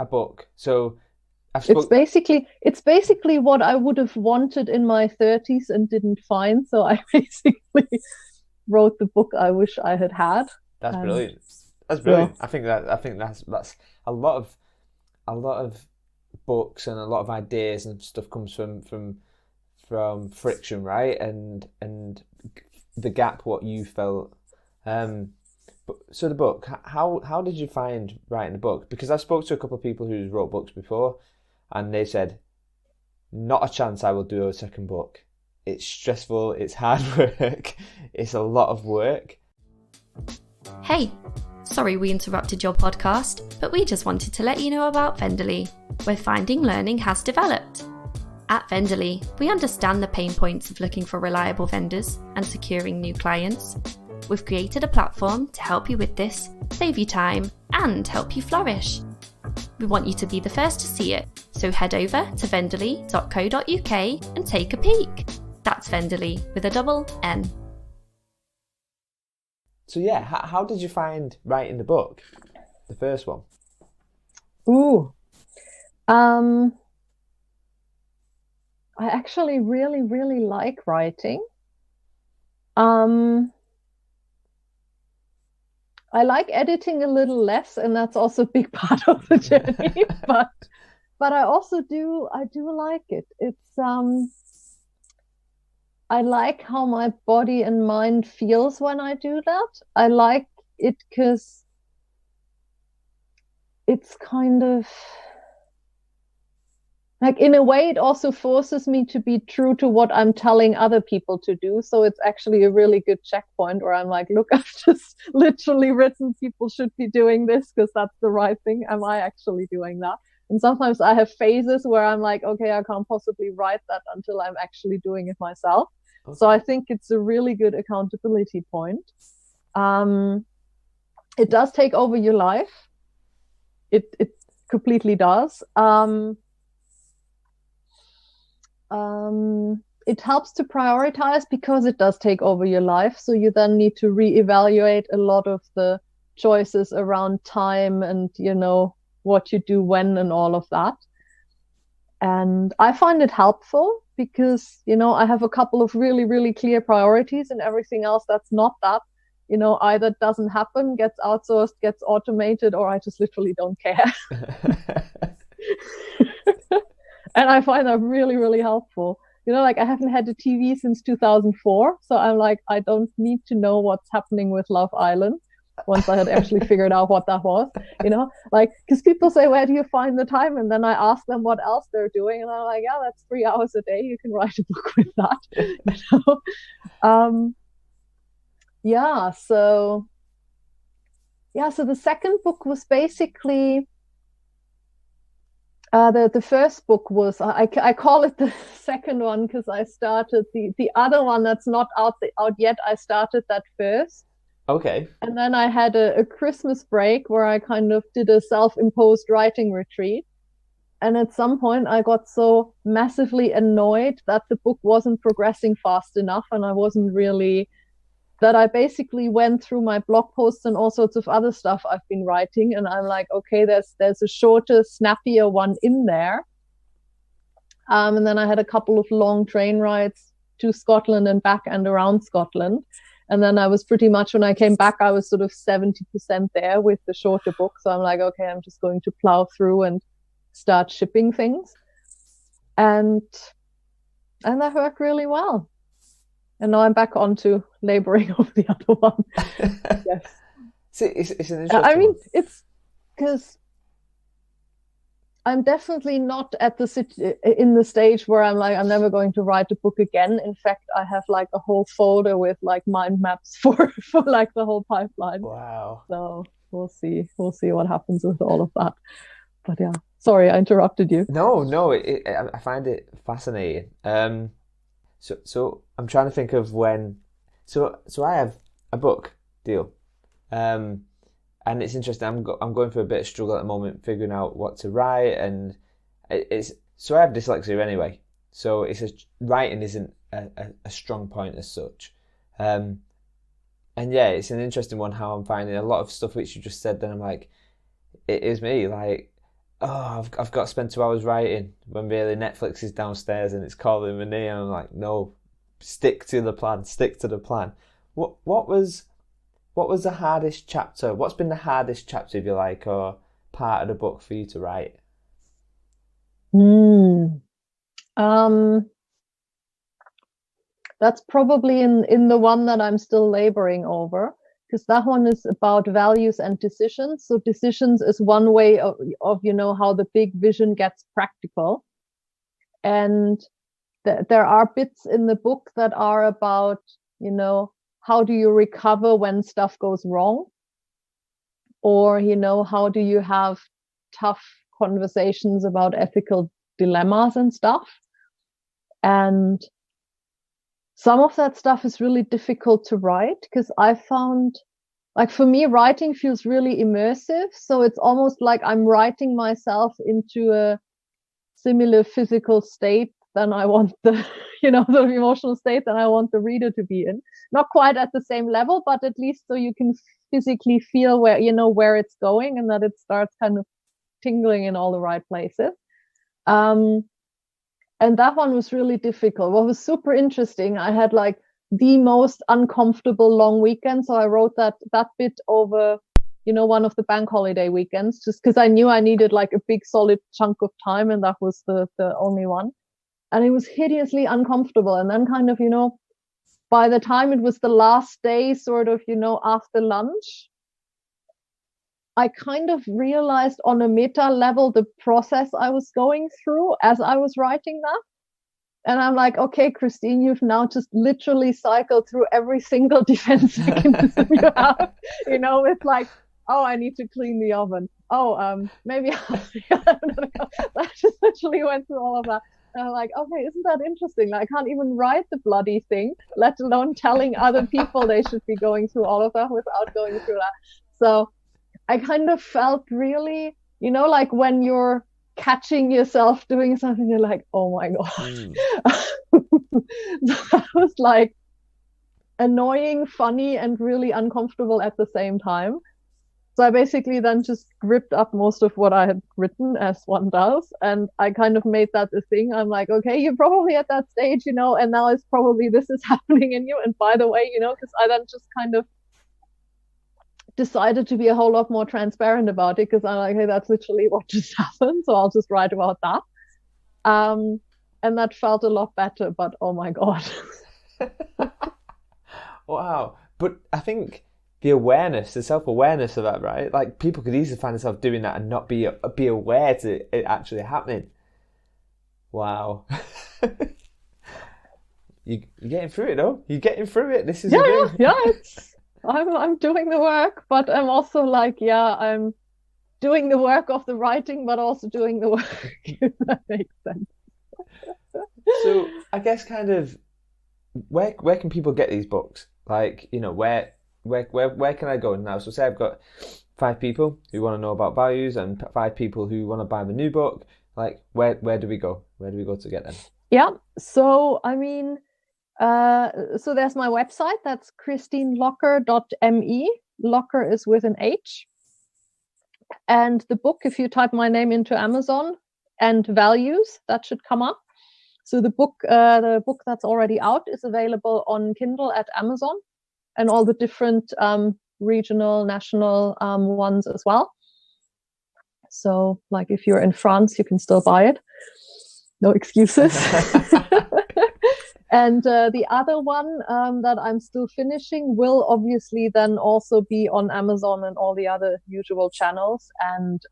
a book. So it's basically what I would have wanted in my 30s and didn't find. So I basically wrote the book I wish I had had. That's brilliant. That's brilliant. Yeah. I think that's a lot of books and a lot of ideas and stuff comes from friction, right? And the gap, what you felt. So the book, how did you find writing the book? Because I spoke to a couple of people who wrote books before, and they said, not a chance I will do a second book. It's stressful, it's hard work, it's a lot of work. Hey, sorry we interrupted your podcast, but we just wanted to let you know about Venndorly, where finding learning has developed. At Venndorly, we understand the pain points of looking for reliable vendors and securing new clients. We've created a platform to help you with this, save you time, and help you flourish. We want you to be the first to see it, so head over to venndorly.co.uk and take a peek. That's Venndorly with a double N. So yeah, how did you find writing the book, the first one? I actually really, really like writing. I like editing a little less, and that's also a big part of the journey. but I also I do like it. It's I like how my body and mind feels when I do that. I like it because it's kind of like, in a way, it also forces me to be true to what I'm telling other people to do. So it's actually a really good checkpoint where I'm like, look, I've just literally written people should be doing this because that's the right thing. Am I actually doing that? And sometimes I have phases where I'm like, okay, I can't possibly write that until I'm actually doing it myself. Okay. So I think it's a really good accountability point. It does take over your life. It completely does. it helps to prioritize because it does take over your life. So you then need to reevaluate a lot of the choices around time and, what you do when and all of that. And I find it helpful because, I have a couple of really, really clear priorities, and everything else that's not that, either doesn't happen, gets outsourced, gets automated, or I just literally don't care. And I find that really, really helpful. I haven't had a TV since 2004. So I'm like, I don't need to know what's happening with Love Island once I had actually figured out what that was, because people say, where do you find the time? And then I ask them what else they're doing. And I'm like, yeah, that's 3 hours a day. You can write a book with that. So the second book was basically, the first book was, I call it the second one because I started the other one that's not out yet. I started that first. Okay. And then I had a Christmas break where I kind of did a self-imposed writing retreat. And at some point I got so massively annoyed that the book wasn't progressing fast enough, and I wasn't really, that I basically went through my blog posts and all sorts of other stuff I've been writing, and I'm like, okay, there's a shorter, snappier one in there. And then I had a couple of long train rides to Scotland and back and around Scotland. And then I was pretty much, when I came back, I was sort of 70% there with the shorter book. So I'm like, okay, I'm just going to plow through and start shipping things. And that worked really well. And now I'm back onto laboring over the other one. Yes. So it's an interesting one. It's because I'm definitely not in the stage where I'm like, I'm never going to write a book again. In fact, I have like a whole folder with like mind maps for like the whole pipeline. Wow. So we'll see what happens with all of that. But yeah, sorry, I interrupted you. No, I find it fascinating. So I'm trying to think of when. So I have a book deal, and it's interesting. I'm going through a bit of struggle at the moment, figuring out what to write, and so I have dyslexia anyway. So writing isn't a strong point as such, and yeah, it's an interesting one. How I'm finding a lot of stuff which you just said. Then I'm like, it is me. Like, oh, I've got to spend 2 hours writing when really Netflix is downstairs and it's calling me, and I'm like, no, stick to the plan. What was the hardest chapter? What's been the hardest chapter, if you like, or part of the book for you to write? That's probably in the one that I'm still laboring over, because that one is about values and decisions. So decisions is one way of how the big vision gets practical. And there are bits in the book that are about, how do you recover when stuff goes wrong? Or, how do you have tough conversations about ethical dilemmas and stuff? And some of that stuff is really difficult to write because I found, like, for me, writing feels really immersive. So it's almost like I'm writing myself into a similar physical state than I want the emotional state that I want the reader to be in. Not quite at the same level, but at least so you can physically feel where it's going, and that it starts kind of tingling in all the right places. And that one was really difficult. What was super interesting, I had like the most uncomfortable long weekend. So I wrote that bit over, one of the bank holiday weekends, just because I knew I needed like a big solid chunk of time, and that was the only one. And it was hideously uncomfortable. And then kind of, by the time it was the last day, sort of, after lunch, I kind of realized on a meta level the process I was going through as I was writing that. And I'm like, okay, Christine, you've now just literally cycled through every single defense mechanism you have, with like, oh, I need to clean the oven. Oh, maybe I just literally went through all of that. And I'm like, okay, isn't that interesting? Like, I can't even write the bloody thing, let alone telling other people they should be going through all of that without going through that. So I kind of felt really, like when your catching yourself doing something, you're like, oh my God. That was like annoying, funny, and really uncomfortable at the same time. So I basically then just ripped up most of what I had written, as one does, and I kind of made that a thing. I'm like, okay, you're probably at that stage, you know, and now it's probably this is happening in you. And by the way, you know, because I then just kind of decided to be a whole lot more transparent about it, because I'm like, hey, that's literally what just happened, so I'll just write about that. And that felt a lot better, but oh my God. Wow. But I think the awareness, the self-awareness of that, right? Like, people could easily find themselves doing that and not be aware to it actually happening. Wow. You're getting through it, though. You're getting through it. This is I'm doing the work, but I'm also like, I'm doing the work of the writing, but also doing the work, if that makes sense. So I guess kind of where can people get these books? Like, you know, where can I go now? So say I've got 5 people who want to know about values and 5 people who want to buy the new book. Like, where do we go? Where do we go to get them? Yeah. So I mean, so there's my website. That's christinelocher.me. Locher is with an H. And the book, if you type my name into Amazon and values, that should come up. So the book that's already out is available on Kindle at Amazon, and all the different regional, national ones as well. So, like, if you're in France, you can still buy it. No excuses. And the other one that I'm still finishing will obviously then also be on Amazon and all the other usual channels. And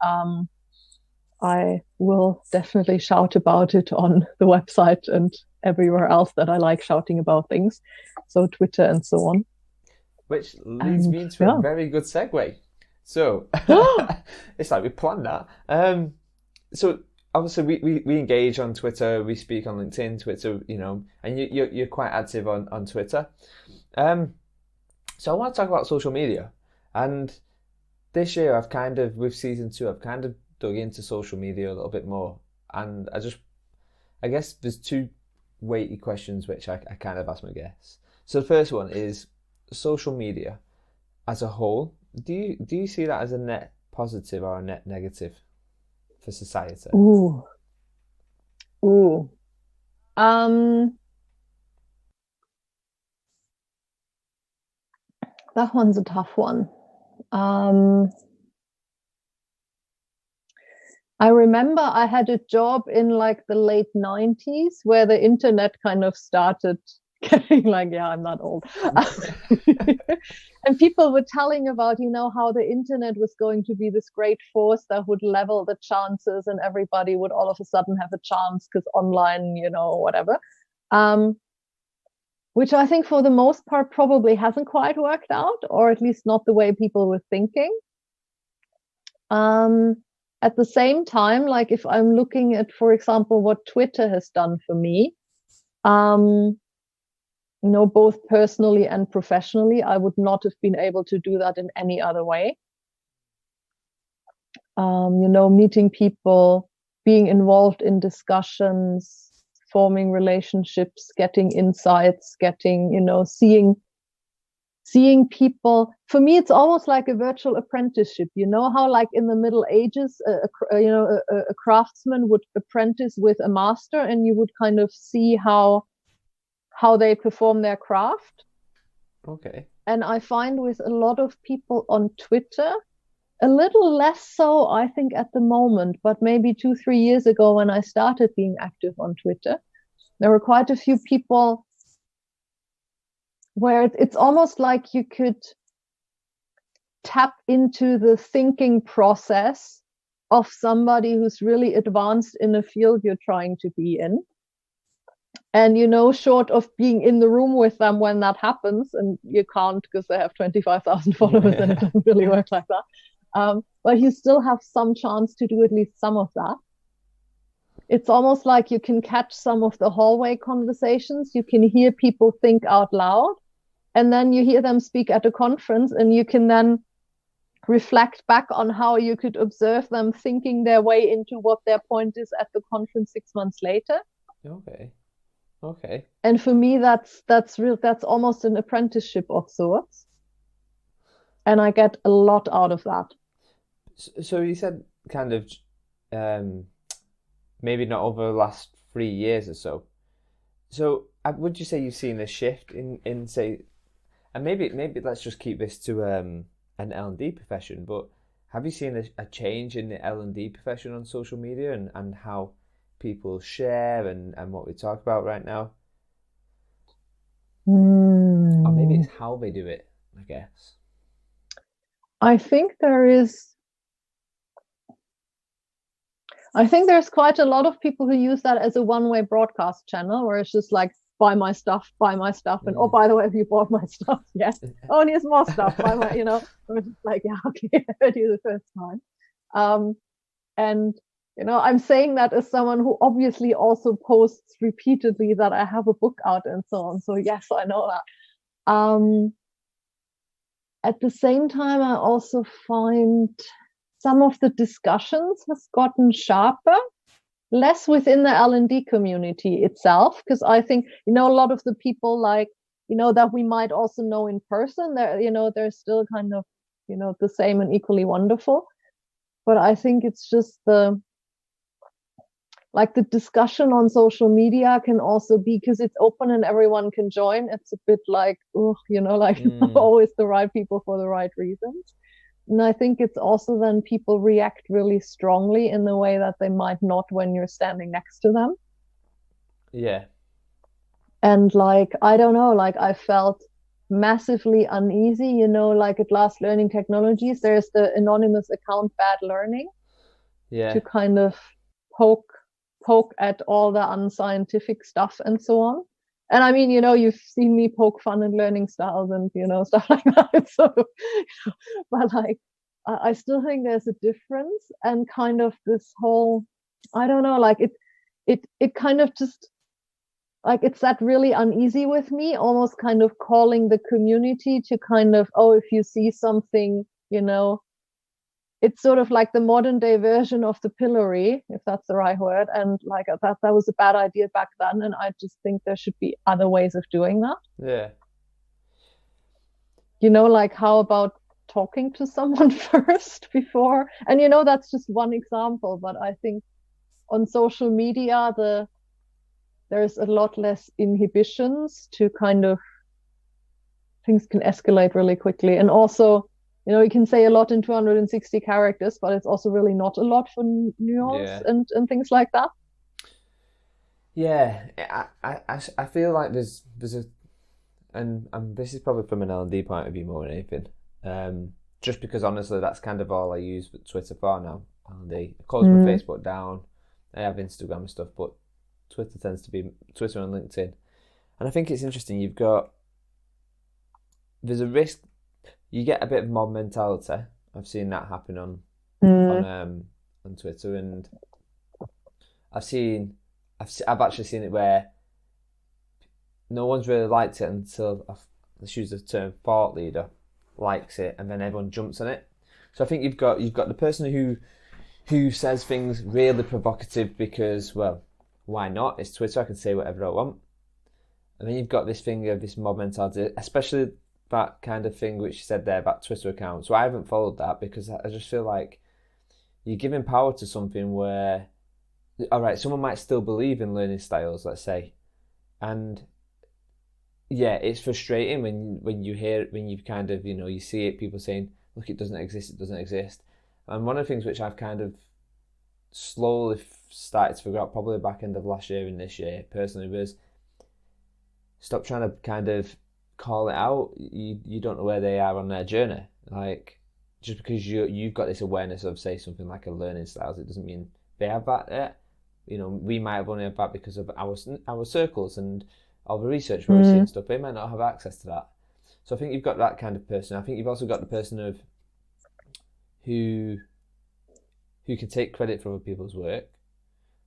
I will definitely shout about it on the website and everywhere else that I like shouting about things. So Twitter and so on. Which leads me into a very good segue. So it's like we planned that. So obviously we engage on Twitter, we speak on LinkedIn, Twitter, you know, and you're quite active on Twitter. So I want to talk about social media. And this year with season 2, I've kind of dug into social media a little bit more. And I guess there's 2 weighty questions which I kind of ask my guests. So the first one is social media as a whole. Do you see that as a net positive or a net negative for society? Ooh. That one's a tough one. I remember I had a job in like the late 90s where the internet kind of started getting like, I'm not old. And people were telling about, you know, how the internet was going to be this great force that would level the chances and everybody would all of a sudden have a chance because online, you know, whatever. Which I think for the most part probably hasn't quite worked out, or at least not the way people were thinking. At the same time, like if I'm looking at, for example, what Twitter has done for me, you know, both personally and professionally, I would not have been able to do that in any other way. You know, meeting people, being involved in discussions, forming relationships, getting insights, getting, you know, seeing people. For me, it's almost like a virtual apprenticeship. You know how, like in the Middle Ages, a craftsman would apprentice with a master, and you would kind of see how they perform their craft. Okay. And I find with a lot of people on Twitter, a little less so, I think, at the moment, but maybe 2-3 years ago when I started being active on Twitter, there were quite a few people where it's almost like you could tap into the thinking process of somebody who's really advanced in a field you're trying to be in. And, you know, short of being in the room with them when that happens, and you can't because they have 25,000 followers and it doesn't really work like that. But you still have some chance to do at least some of that. It's almost like you can catch some of the hallway conversations. You can hear people think out loud, and then you hear them speak at a conference, and you can then reflect back on how you could observe them thinking their way into what their point is at the conference 6 months later. Okay. And for me, that's almost an apprenticeship of sorts. And I get a lot out of that. So you said kind of maybe not over the last 3 years or so. So would you say you've seen a shift in say, and maybe let's just keep this to an L&D profession, but have you seen a change in the L&D profession on social media and how people share and what we talk about right now? Or maybe it's how they do it, I guess. I think there's quite a lot of people who use that as a one-way broadcast channel, where it's just like, buy my stuff, and oh, by the way, have you bought my stuff? Yes. Oh, and here's more stuff. Buy my, or it's like, yeah, okay, I heard you the first time. And I'm saying that as someone who obviously also posts repeatedly that I have a book out and so on. So yes, I know that. At the same time, I also find some of the discussions has gotten sharper, less within the L&D community itself, because I think, a lot of the people that we might also know in person, they're still kind of, the same and equally wonderful. But I think it's just the discussion on social media can also be, because it's open and everyone can join. It's a bit like, not always the right people for the right reasons. And I think it's also then people react really strongly in the way that they might not when you're standing next to them. Yeah. And I don't know, I felt massively uneasy, at Last Learning Technologies, there's the anonymous account Bad Learning. Yeah. To kind of poke at all the unscientific stuff and so on. And I mean, you've seen me poke fun and learning styles and, stuff like that. So, but I still think there's a difference, and kind of this whole, I don't know, it kind of just, it's that really uneasy with me, almost kind of calling the community to kind of, if you see something, it's sort of like the modern day version of the pillory, if that's the right word. And that was a bad idea back then. And I just think there should be other ways of doing that. Yeah. How about talking to someone first before? And, that's just one example. But I think on social media, there's a lot less inhibitions to kind of, things can escalate really quickly. And also, you can say a lot in 260 characters, but it's also really not a lot for nuance and things like that. Yeah, I feel like there's a, and this is probably from an L&D point of view more than anything. Just because honestly, that's kind of all I use Twitter for now. L&D. I close my Facebook down. I have Instagram and stuff, but Twitter tends to be Twitter and LinkedIn. And I think it's interesting. There's a risk. You get a bit of mob mentality. I've seen that happen on Twitter, and I've actually seen it where no one's really liked it until, let's use the term, thought leader likes it, and then everyone jumps on it. So I think you've got the person who says things really provocative because, well, why not? It's Twitter. I can say whatever I want. And then you've got this thing of this mob mentality, especially that kind of thing which you said there about Twitter accounts. So I haven't followed that because I just feel like you're giving power to something where, all right, someone might still believe in learning styles, let's say, and yeah, it's frustrating when you hear, when you kind of, you see it, people saying, look, it doesn't exist. And one of the things which I've kind of slowly started to figure out, probably back end of last year and this year personally, was stop trying to kind of call it out. You don't know where they are on their journey. Like, just because you've got this awareness of, say, something like a learning styles, it doesn't mean they have that yet. We might have only had that because of our circles and all the research where we're seeing stuff. They might not have access to that. So I think you've got that kind of person. I think you've also got the person of who can take credit for other people's work,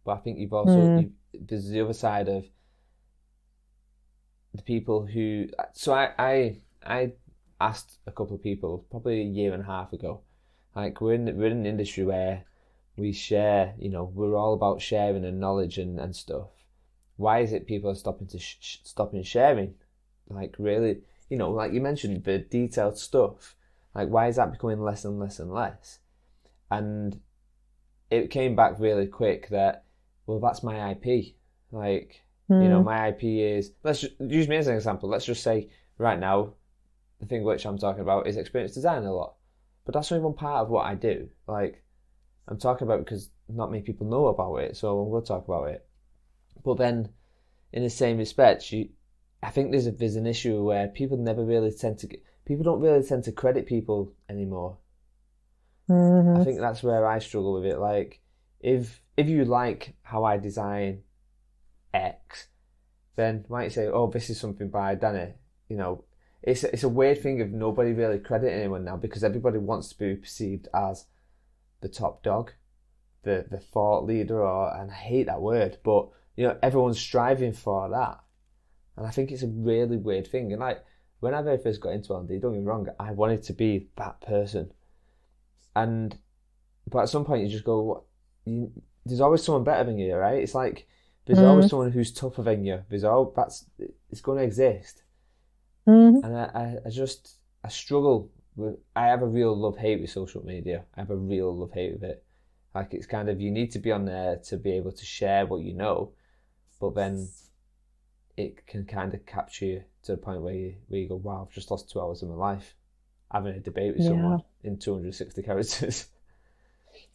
but I think you've also there's the other side of the people who. So I asked a couple of people probably a year and a half ago Like we're in an industry where we share, we're all about sharing and knowledge and stuff. Why is it people are stopping sharing? Like really, like you mentioned, the detailed stuff. Like why is that becoming less and less and less? And it came back really quick that, well, that's my IP. Like, my IP is, let's use me as an example. Let's just say right now, the thing which I'm talking about is experience design a lot. But that's only one part of what I do. Like, I'm talking about it because not many people know about it, so I'm going to talk about it. But then, in the same respect, I think there's an issue where people don't really tend to credit people anymore. I think that's where I struggle with it. Like, if you like how I design X, then why don't you say, oh, this is something by Danny? It's a weird thing of nobody really crediting anyone now, because everybody wants to be perceived as the top dog, the thought leader, and I hate that word, but everyone's striving for that. And I think it's a really weird thing. And like when I very first got into L&D, don't get me wrong, I wanted to be that person. But at some point you just go, there's always someone better than you, right? It's like there's always someone who's tougher than you. It's going to exist. And I struggle with. I have a real love-hate with social media. I have a real love-hate with it. Like it's kind of, you need to be on there to be able to share what you know, but then it can kind of capture you to the point where you go, wow, I've just lost 2 hours of my life having a debate with someone in 260 characters.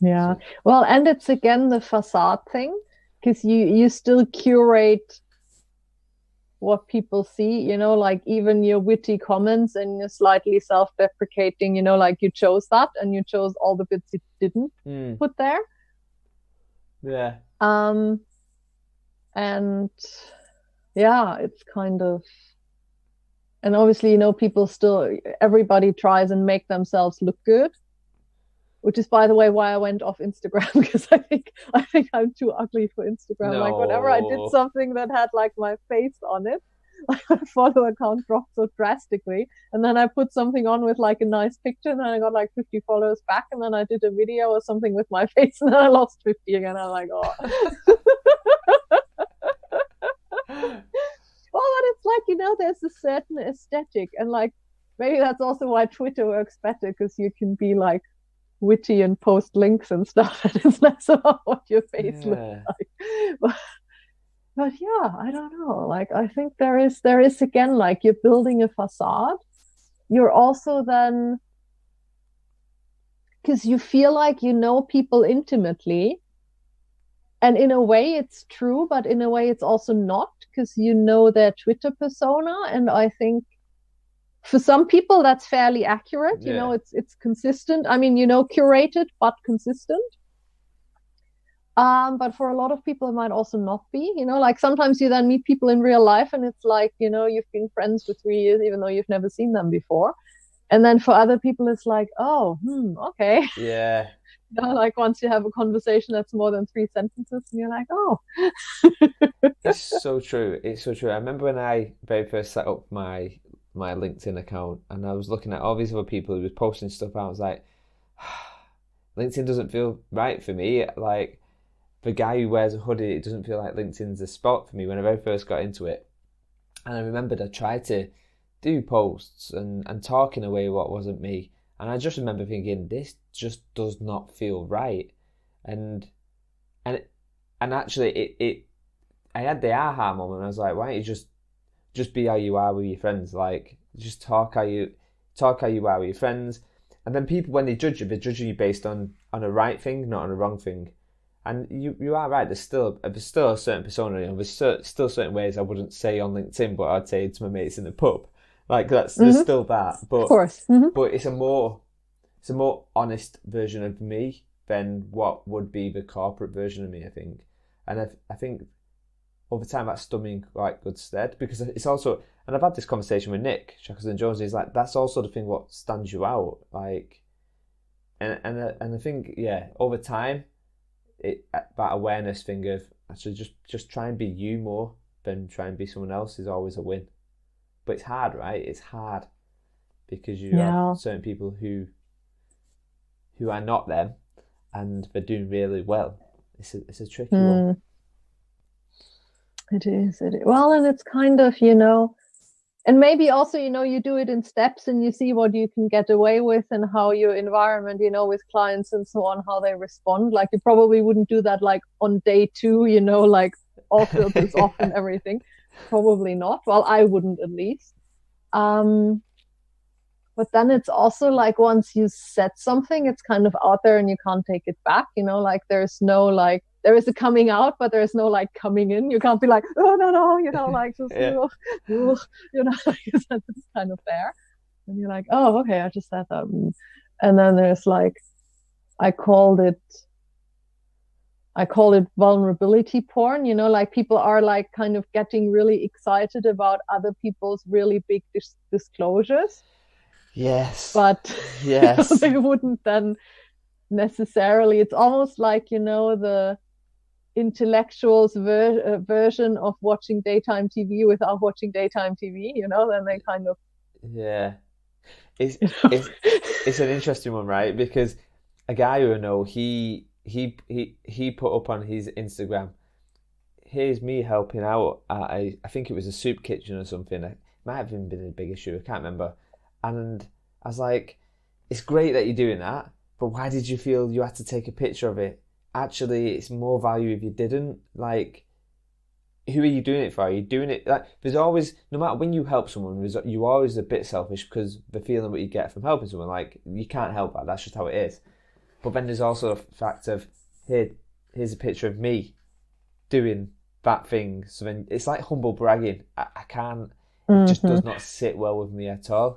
Yeah. Well, and it's again the facade thing, because you still curate what people see, like even your witty comments and your slightly self-deprecating, like you chose that and you chose all the bits you didn't put there. Yeah. And yeah, it's kind of, and obviously, people everybody tries and make themselves look good, which is, by the way, why I went off Instagram, because I think I'm too ugly for Instagram. No. Like whenever I did something that had like my face on it, my follower count dropped so drastically. And then I put something on with like a nice picture, and then I got like 50 followers back. And then I did a video or something with my face, and then I lost 50 again. I'm like, oh. Well, but it's like, there's a certain aesthetic, and like maybe that's also why Twitter works better, because you can be like witty and post links and stuff, and it's less about what your face looks like. But yeah, I don't know. Like I think there is again, like you're building a facade. You're also then, because you feel like people intimately. And in a way it's true, but in a way it's also not, because their Twitter persona. And I think for some people that's fairly accurate. It's consistent. I mean, curated, but consistent. But for a lot of people it might also not be, like sometimes you then meet people in real life and it's like, you've been friends for 3 years, even though you've never seen them before. And then for other people it's like, oh, okay. Yeah. Like once you have a conversation that's more than 3 sentences and you're like, oh. It's so true. It's so true. I remember when I very first set up my LinkedIn account and I was looking at all these other people who was posting stuff. I was like, LinkedIn doesn't feel right for me. Like the guy who wears a hoodie, it doesn't feel like LinkedIn's a spot for me when I very first got into it. And I remembered I tried to do posts and talk in a way what wasn't me. And I just remember thinking, this just does not feel right. And actually I had the aha moment. I was like, why don't you just be how you are with your friends? Like just talk how you are with your friends. And then people, when they judge you, they're judging you based on a right thing, not on a wrong thing. And you are right. There's still a certain persona. There's still certain ways I wouldn't say on LinkedIn, but I'd say to my mates in the pub. Like there's still that, but of course. But it's a more honest version of me than what would be the corporate version of me, I think. And I think over time that's done me in quite good stead, because it's also, and I've had this conversation with Nick Shackleton Jones. He's like, that's also the thing what stands you out, like, and I think over time, that awareness thing of actually just try and be you more than try and be someone else is always a win. But it's hard, right? It's hard because you have certain people who who are not them and they're doing really well. It's a tricky one. It is. Well, and it's kind of, and maybe also, you do it in steps and you see what you can get away with and how your environment, with clients and so on, how they respond. Like you probably wouldn't do that like on day 2, like all filters off and everything. Probably not. Well, I wouldn't at least. But then it's also like once you set something, it's kind of out there and you can't take it back. Like there's no like, there is a coming out, but there's no like coming in. You can't be like, oh no, like just, like it's kind of there. And you're like, oh, okay, I just said that. And then there's like, I called it vulnerability porn, like people are like kind of getting really excited about other people's really big disclosures. Yes. But yes, they wouldn't then necessarily. It's almost like, the intellectuals version of watching daytime TV without watching daytime TV, then they kind of. Yeah. It's an interesting one, right? Because a guy who I know, he put up on his Instagram, here's me helping out at I think it was a soup kitchen or something. It might have even been a big issue, I can't remember. And I was like, it's great that you're doing that, but why did you feel you had to take a picture of it? Actually, it's more value if you didn't. Like, who are you doing it for? Are you doing it? Like, there's always, no matter when you help someone, you're always a bit selfish because the feeling what you get from helping someone, like, you can't help that. That's just how it is. But then there's also the fact of, here's a picture of me doing that thing. So then it's like humble bragging. I can't, it just does not sit well with me at all.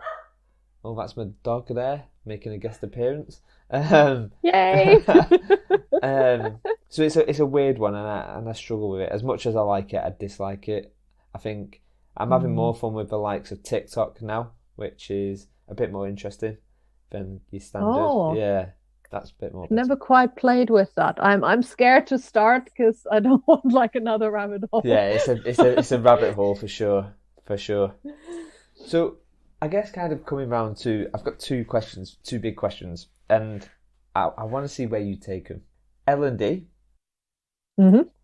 Oh, that's my dog there making a guest appearance. Yay! So it's a weird one, and I struggle with it. As much as I like it, I dislike it. I think I'm having more fun with the likes of TikTok now, which is a bit more interesting than your standard. Oh. Yeah, that's a bit more. Never quite played with that. I'm scared to start because I don't want like another rabbit hole. Yeah, it's a rabbit hole for sure. So I guess kind of coming round to, I've got two big questions, and I want to see where you take them. L&D,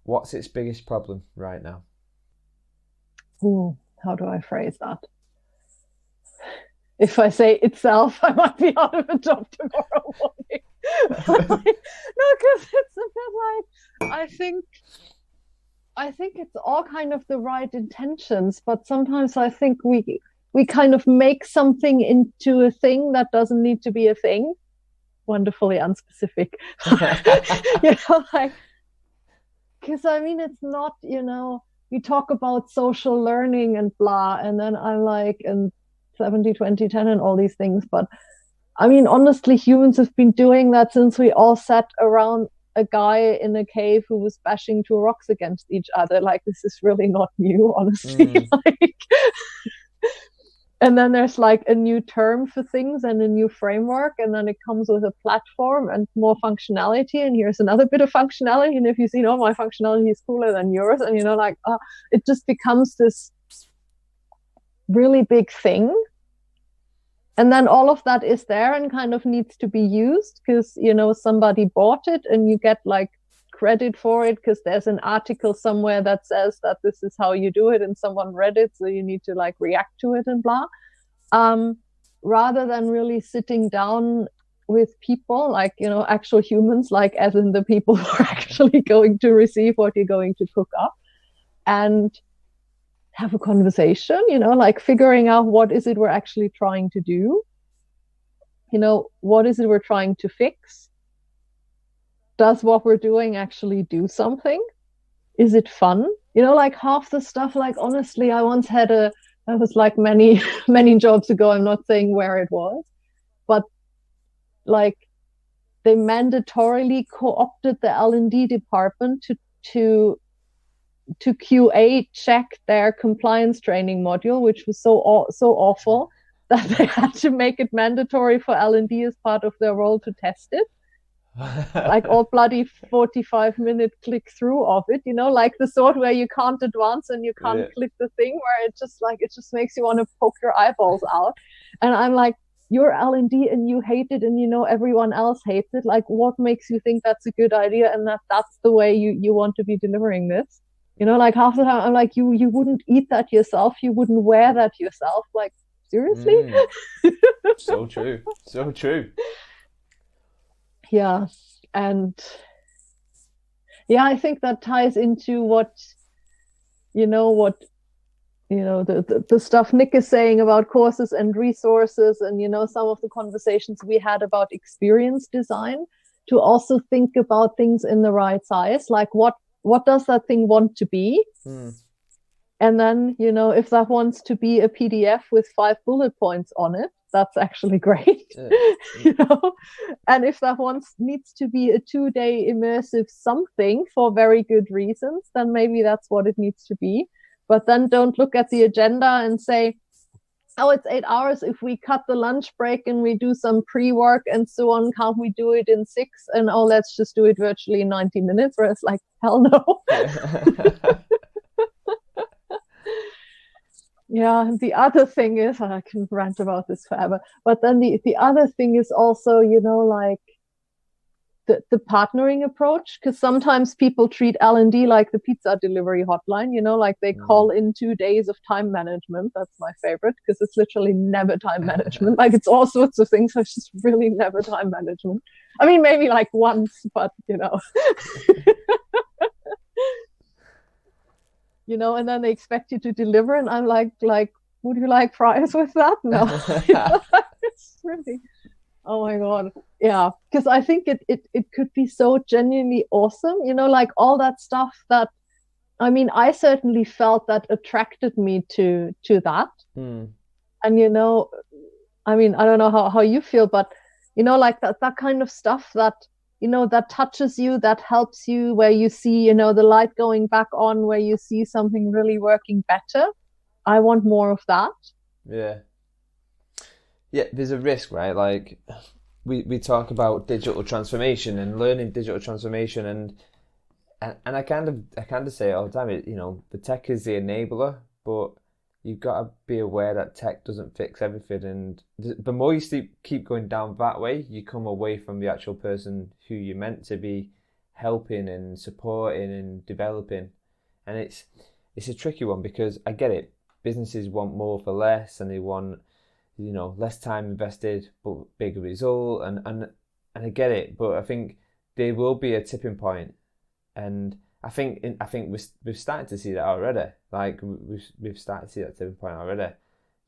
what's its biggest problem right now? Ooh, how do I phrase that? If I say itself, I might be out of a job tomorrow morning. No, because it's a bit like, I think it's all kind of the right intentions, but sometimes I think we kind of make something into a thing that doesn't need to be a thing. Wonderfully unspecific. Like, because I mean, it's not, you talk about social learning and blah, and then I'm like, and 70, 20, 10 and all these things. But I mean, honestly, humans have been doing that since we all sat around a guy in a cave who was bashing two rocks against each other. Like, this is really not new, honestly. Like, and then there's like a new term for things and a new framework, and then it comes with a platform and more functionality, and here's another bit of functionality, and if you see, my functionality is cooler than yours, and it just becomes this really big thing. And then all of that is there and kind of needs to be used because, somebody bought it and you get like credit for it because there's an article somewhere that says that this is how you do it and someone read it, so you need to like react to it and blah. Rather than really sitting down with people, like, actual humans, like as in the people who are actually going to receive what you're going to cook up, and have a conversation, like figuring out what is it we're actually trying to do, what is it we're trying to fix. Does what we're doing actually do something? Is it fun? Like half the stuff, like honestly, I once had that was like many, many jobs ago. I'm not saying where it was, but like they mandatorily co-opted the L&D department to QA check their compliance training module, which was so awful that they had to make it mandatory for L&D as part of their role to test it. Like all bloody 45-minute click through of it, like the sort where you can't advance and you can't click the thing, where it just makes you want to poke your eyeballs out. And I'm like, your L&D and you hate it, and everyone else hates it. Like, what makes you think that's a good idea, and that's the way you want to be delivering this? Like, half the time I'm like, you wouldn't eat that yourself, you wouldn't wear that yourself. Like, seriously? So true. Yeah. And yeah, I think that ties into what the stuff Nick is saying about courses and resources, and some of the conversations we had about experience design, to also think about things in the right size. Like, what does that thing want to be? And then, if that wants to be a PDF with 5 bullet points on it, that's actually great. And if that needs to be a 2-day immersive something for very good reasons, then maybe that's what it needs to be. But then don't look at the agenda and say, oh, it's 8 hours. If we cut the lunch break and we do some pre-work and so on, can't we do it in 6? And let's just do it virtually in 90 minutes. Where it's like, hell no. Yeah. And the other thing is, I can rant about this forever, but then the other thing is also, like the partnering approach, because sometimes people treat L&D like the pizza delivery hotline, like they call in 2 days of time management. That's my favorite, because it's literally never time management. Like, it's all sorts of things, so it's just really never time management. I mean, maybe like once, but and then they expect you to deliver, and I'm like, would you like fries with that? No. It's really, oh my God. Yeah. Because I think it could be so genuinely awesome, like all that stuff that, I mean, I certainly felt that attracted me to that. And, I mean, I don't know how you feel, but, like that kind of stuff that, that touches you, that helps you, where you see, the light going back on, where you see something really working better. I want more of that. Yeah. Yeah, there's a risk, right? Like, we talk about digital transformation and learning digital transformation, and I kind of say it all the time. The tech is the enabler, but you've got to be aware that tech doesn't fix everything. And the more you keep going down that way, you come away from the actual person who you're meant to be helping and supporting and developing. And it's a tricky one, because I get it. Businesses want more for less, and they want, less time invested but bigger result, and I get it. But I think there will be a tipping point, and I think we've started to see that already. Like, we've started to see that tipping point already,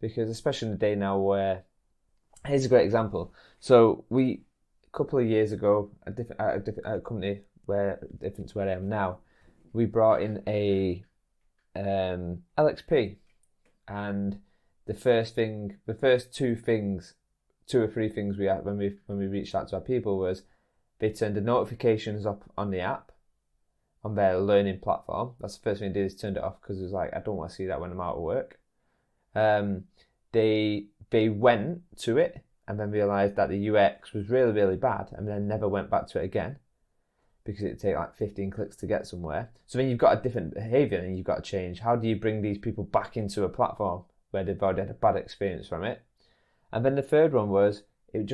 because especially in the day now where, here's a great example. So a couple of years ago, at a company different to where I am now, we brought in a LXP, and the first 2 or 3 things we had when we reached out to our people was, they turned the notifications up on the app, on their learning platform. That's the first thing they did, is turned it off, because it was like, I don't want to see that when I'm out of work. They went to it and then realised that the UX was really, really bad, and then never went back to it again, because it'd take like 15 clicks to get somewhere. So then you've got a different behaviour, and you've got to change. How do you bring these people back into a platform where they've already had a bad experience from it? And then the third one was, it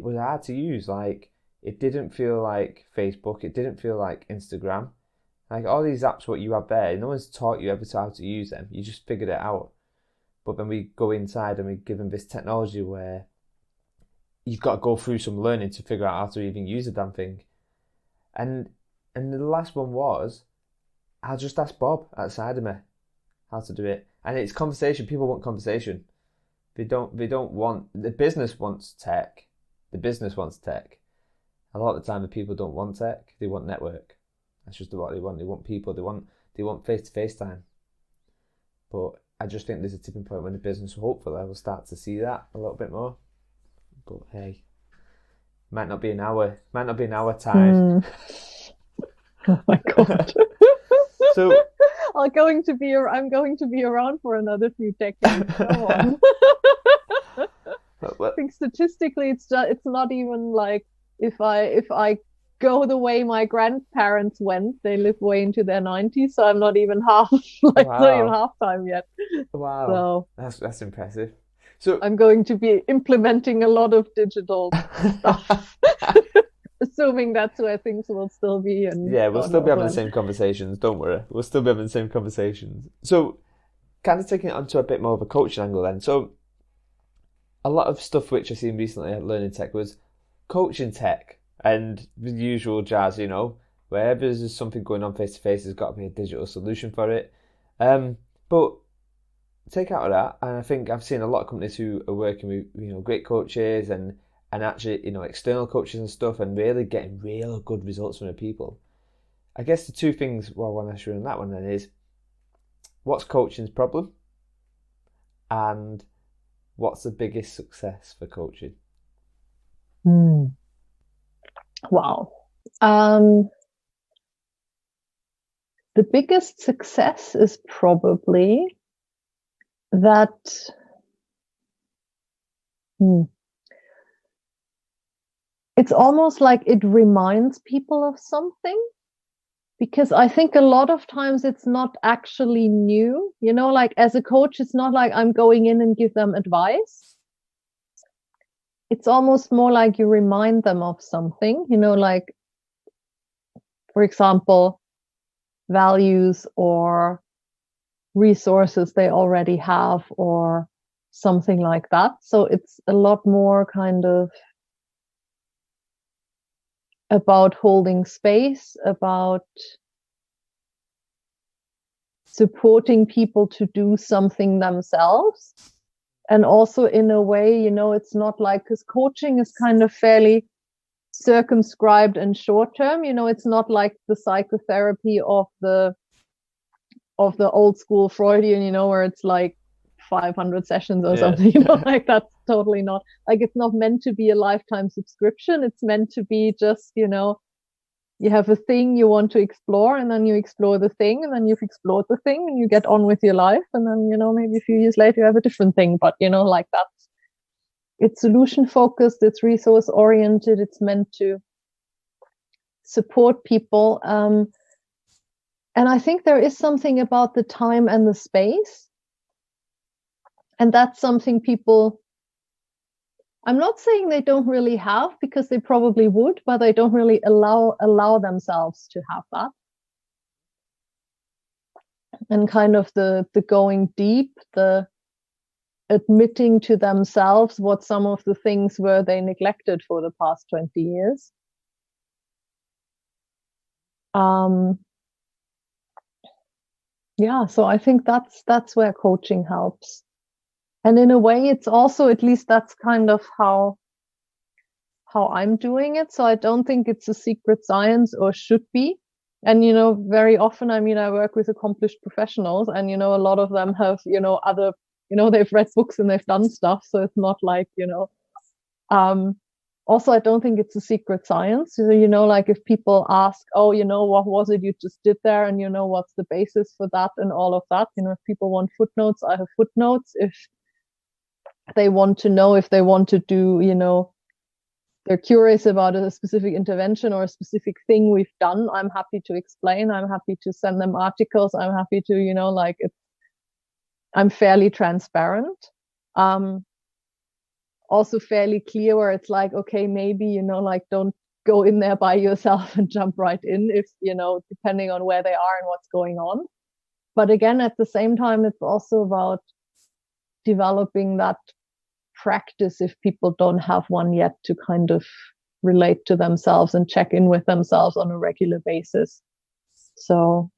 was hard to use. Like, it didn't feel like Facebook, it didn't feel like Instagram. Like, all these apps, what you have there, no one's taught you ever how to use them. You just figured it out. But then we go inside and we give them this technology where you've got to go through some learning to figure out how to even use the damn thing. And the last one was, I'll just ask Bob outside of me how to do it. And it's conversation. People want conversation. They don't want, the business wants tech. The business wants tech. A lot of the time the people don't want tech. They want network. That's just what they want. They want people. They want face-to-face time. But I just think there's a tipping point when the business, hopefully, will start to see that a little bit more. But hey, might not be an hour time. Oh my God. So I'm going to be around for another few decades. Go on. I think statistically, it's not even like, if I go the way my grandparents went, they live way into their 90s, so I'm not even half, not even half time yet. Wow, so that's impressive. So I'm going to be implementing a lot of digital stuff, assuming that's where things will still be. And yeah, we'll God still be knows having when. the same conversations. Don't worry, we'll still be having the same conversations. So, kind of taking it onto a bit more of a coaching angle then. So, a lot of stuff which I've seen recently at Learning Tech was coaching tech and the usual jazz, you know, wherever there's something going on face to face, there's got to be a digital solution for it. But take out of that, and I think I've seen a lot of companies who are working with, you know, great coaches and actually, you know, external coaches and stuff, and really getting real good results from the people. I guess the two things, well, I want to ask you on that one then is, what's coaching's problem, and what's the biggest success for coaching? Wow. The biggest success is probably that it's almost like it reminds people of something, because I think a lot of times it's not actually new. You know, like as a coach, it's not like I'm going in and give them advice. It's almost more like you remind them of something, you know, like, for example, values or resources they already have or something like that. So it's a lot more kind of about holding space, about supporting people to do something themselves. And also in a way, you know, it's not like, because coaching is kind of fairly circumscribed and short term, you know, it's not like the psychotherapy of the old school Freudian, you know, where it's like 500 sessions or something, you know, like that's totally not, like it's not meant to be a lifetime subscription. It's meant to be just, you know, you have a thing you want to explore, and then you explore the thing, and then you've explored the thing, and you get on with your life, and then, you know, maybe a few years later you have a different thing. But, you know, like that's, it's solution focused, it's resource oriented, it's meant to support people. And I think there is something about the time and the space, and that's something people, I'm not saying they don't really have, because they probably would, but they don't really allow themselves to have that. And kind of the going deep, the admitting to themselves what some of the things were they neglected for the past 20 years. Yeah, so I think that's where coaching helps. And in a way, it's also, at least that's kind of how I'm doing it. So I don't think it's a secret science, or should be. And, you know, very often, I mean, I work with accomplished professionals, and, you know, a lot of them have, you know, other, you know, they've read books and they've done stuff. So it's not like, you know, also, I don't think it's a secret science. So, you know, like if people ask, oh, you know, what was it you just did there? And, you know, what's the basis for that and all of that? You know, if people want footnotes, I have footnotes. If they want to know, if they want to do, you know, they're curious about a specific intervention or a specific thing we've done, I'm happy to explain. I'm happy to send them articles. I'm happy to, you know, like I'm fairly transparent. Also fairly clear, where it's like, okay, maybe, you know, like don't go in there by yourself and jump right in, if, you know, depending on where they are and what's going on. But again, at the same time, it's also about developing that practice, if people don't have one yet, to kind of relate to themselves and check in with themselves on a regular basis. So,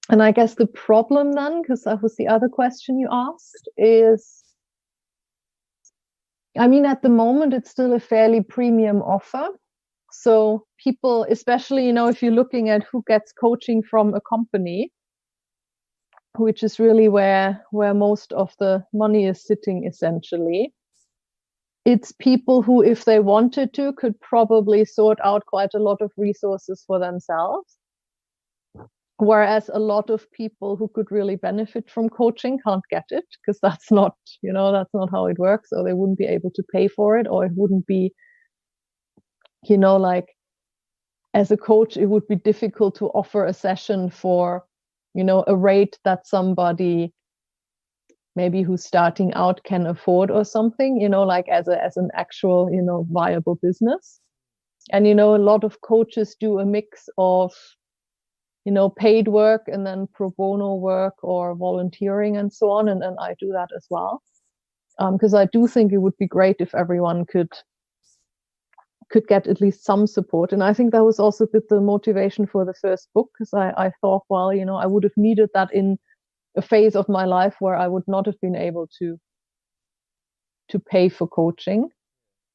and I guess the problem then, because that was the other question you asked, is, I mean, at the moment, it's still a fairly premium offer. So people, especially, you know, if you're looking at who gets coaching from a company, which is really where most of the money is sitting, essentially, it's people who, if they wanted to, could probably sort out quite a lot of resources for themselves. Whereas a lot of people who could really benefit from coaching can't get it, because that's not, you know, that's not how it works. Or they wouldn't be able to pay for it, or it wouldn't be, you know, like as a coach, it would be difficult to offer a session for, you know, a rate that somebody maybe who's starting out can afford or something, like as an actual, viable business. And, a lot of coaches do a mix of, paid work and then pro bono work or volunteering and so on. And I do that as well. Because I do think it would be great if everyone could get at least some support. And I think that was also a bit the motivation for the first book, because I thought, well, I would have needed that in a phase of my life where I would not have been able to pay for coaching,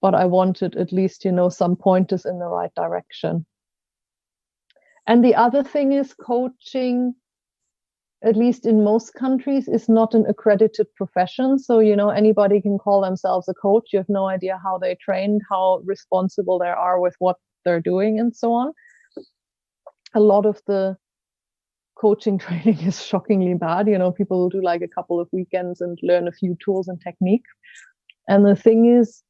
but I wanted at least, some pointers in the right direction. And the other thing is, coaching, at least in most countries, is not an accredited profession. So, anybody can call themselves a coach. You have no idea how they trained, how responsible they are with what they're doing, and so on. A lot of the coaching training is shockingly bad. People will do like a couple of weekends and learn a few tools and techniques. And the thing is,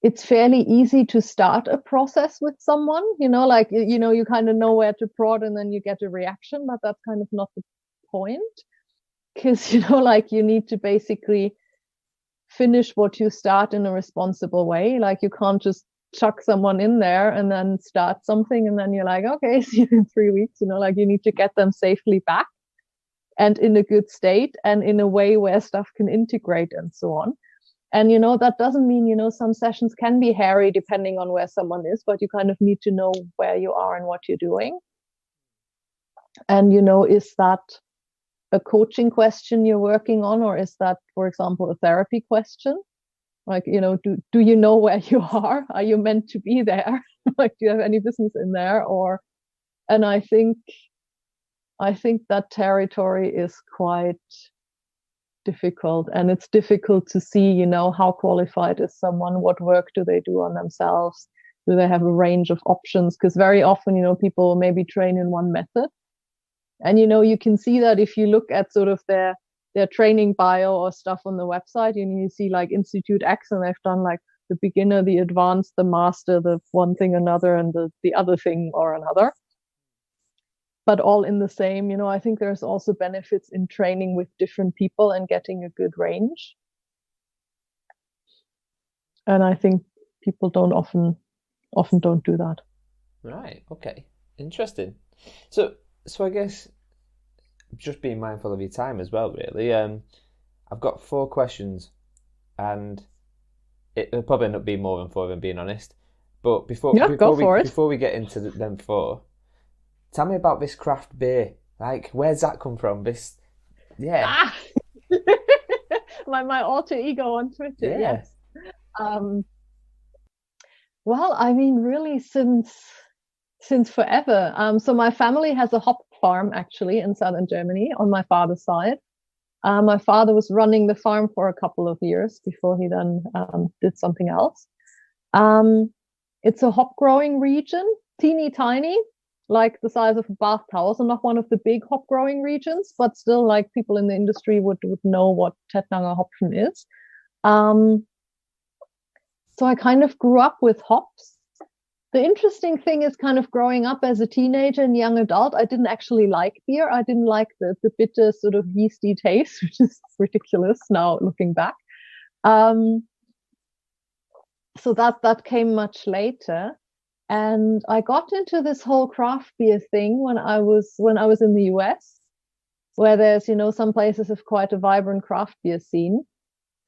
it's fairly easy to start a process with someone, you kind of know where to prod and then you get a reaction, but that's kind of not the point, because, you need to basically finish what you start in a responsible way. Like, you can't just chuck someone in there and then start something and then you're like, okay, see you in 3 weeks, you need to get them safely back and in a good state and in a way where stuff can integrate and so on. And, that doesn't mean, some sessions can be hairy depending on where someone is, but you kind of need to know where you are and what you're doing. And, is that a coaching question you're working on, or is that, for example, a therapy question? Like, do you know where you are? Are you meant to be there? Like, do you have any business in there? And I think that territory is quite difficult, and it's difficult to see, how qualified is someone, what work do they do on themselves, do they have a range of options? Because very often, people maybe train in one method, and you can see that if you look at sort of their training bio or stuff on the website, you see like Institute X, and they've done like the beginner, the advanced, the master, the one thing another, and the other thing or another, but all in the same. I think there's also benefits in training with different people and getting a good range. And I think people often don't do that. Right. Okay. Interesting. So I guess just being mindful of your time as well, really. I've got 4 questions, and it'll probably end up being more than 4, if I'm being honest. But before we get into them 4, tell me about this craft beer. Like, where's that come from? My alter ego on Twitter. Yeah. Yes. Well, I mean, really since forever. So my family has a hop farm actually in southern Germany on my father's side. My father was running the farm for a couple of years before he then did something else. It's a hop growing region, teeny tiny, like the size of a bathhouse, and not one of the big hop growing regions, but still, like, people in the industry would know what Tettnanger Hopfen is. So I kind of grew up with hops. The interesting thing is, kind of growing up as a teenager and young adult, I didn't actually like beer. I didn't like the bitter sort of yeasty taste, which is ridiculous now looking back. So that came much later. And I got into this whole craft beer thing when I was in the US, where there's, some places have quite a vibrant craft beer scene.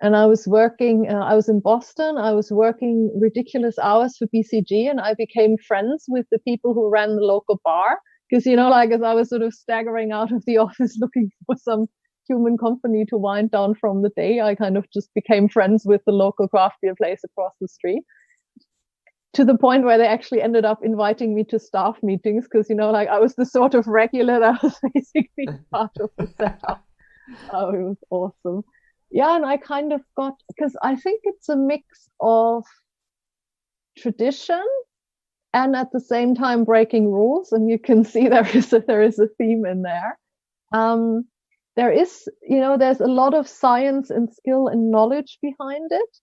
And I was working, I was in Boston, I was working ridiculous hours for BCG, and I became friends with the people who ran the local bar. Because, as I was sort of staggering out of the office looking for some human company to wind down from the day, I kind of just became friends with the local craft beer place across the street. To the point where they actually ended up inviting me to staff meetings, because, I was the sort of regular that was basically part of the setup. Oh, it was awesome. Yeah, and I kind of because I think it's a mix of tradition and at the same time breaking rules, and you can see there is a theme in there. There is, there's a lot of science and skill and knowledge behind it.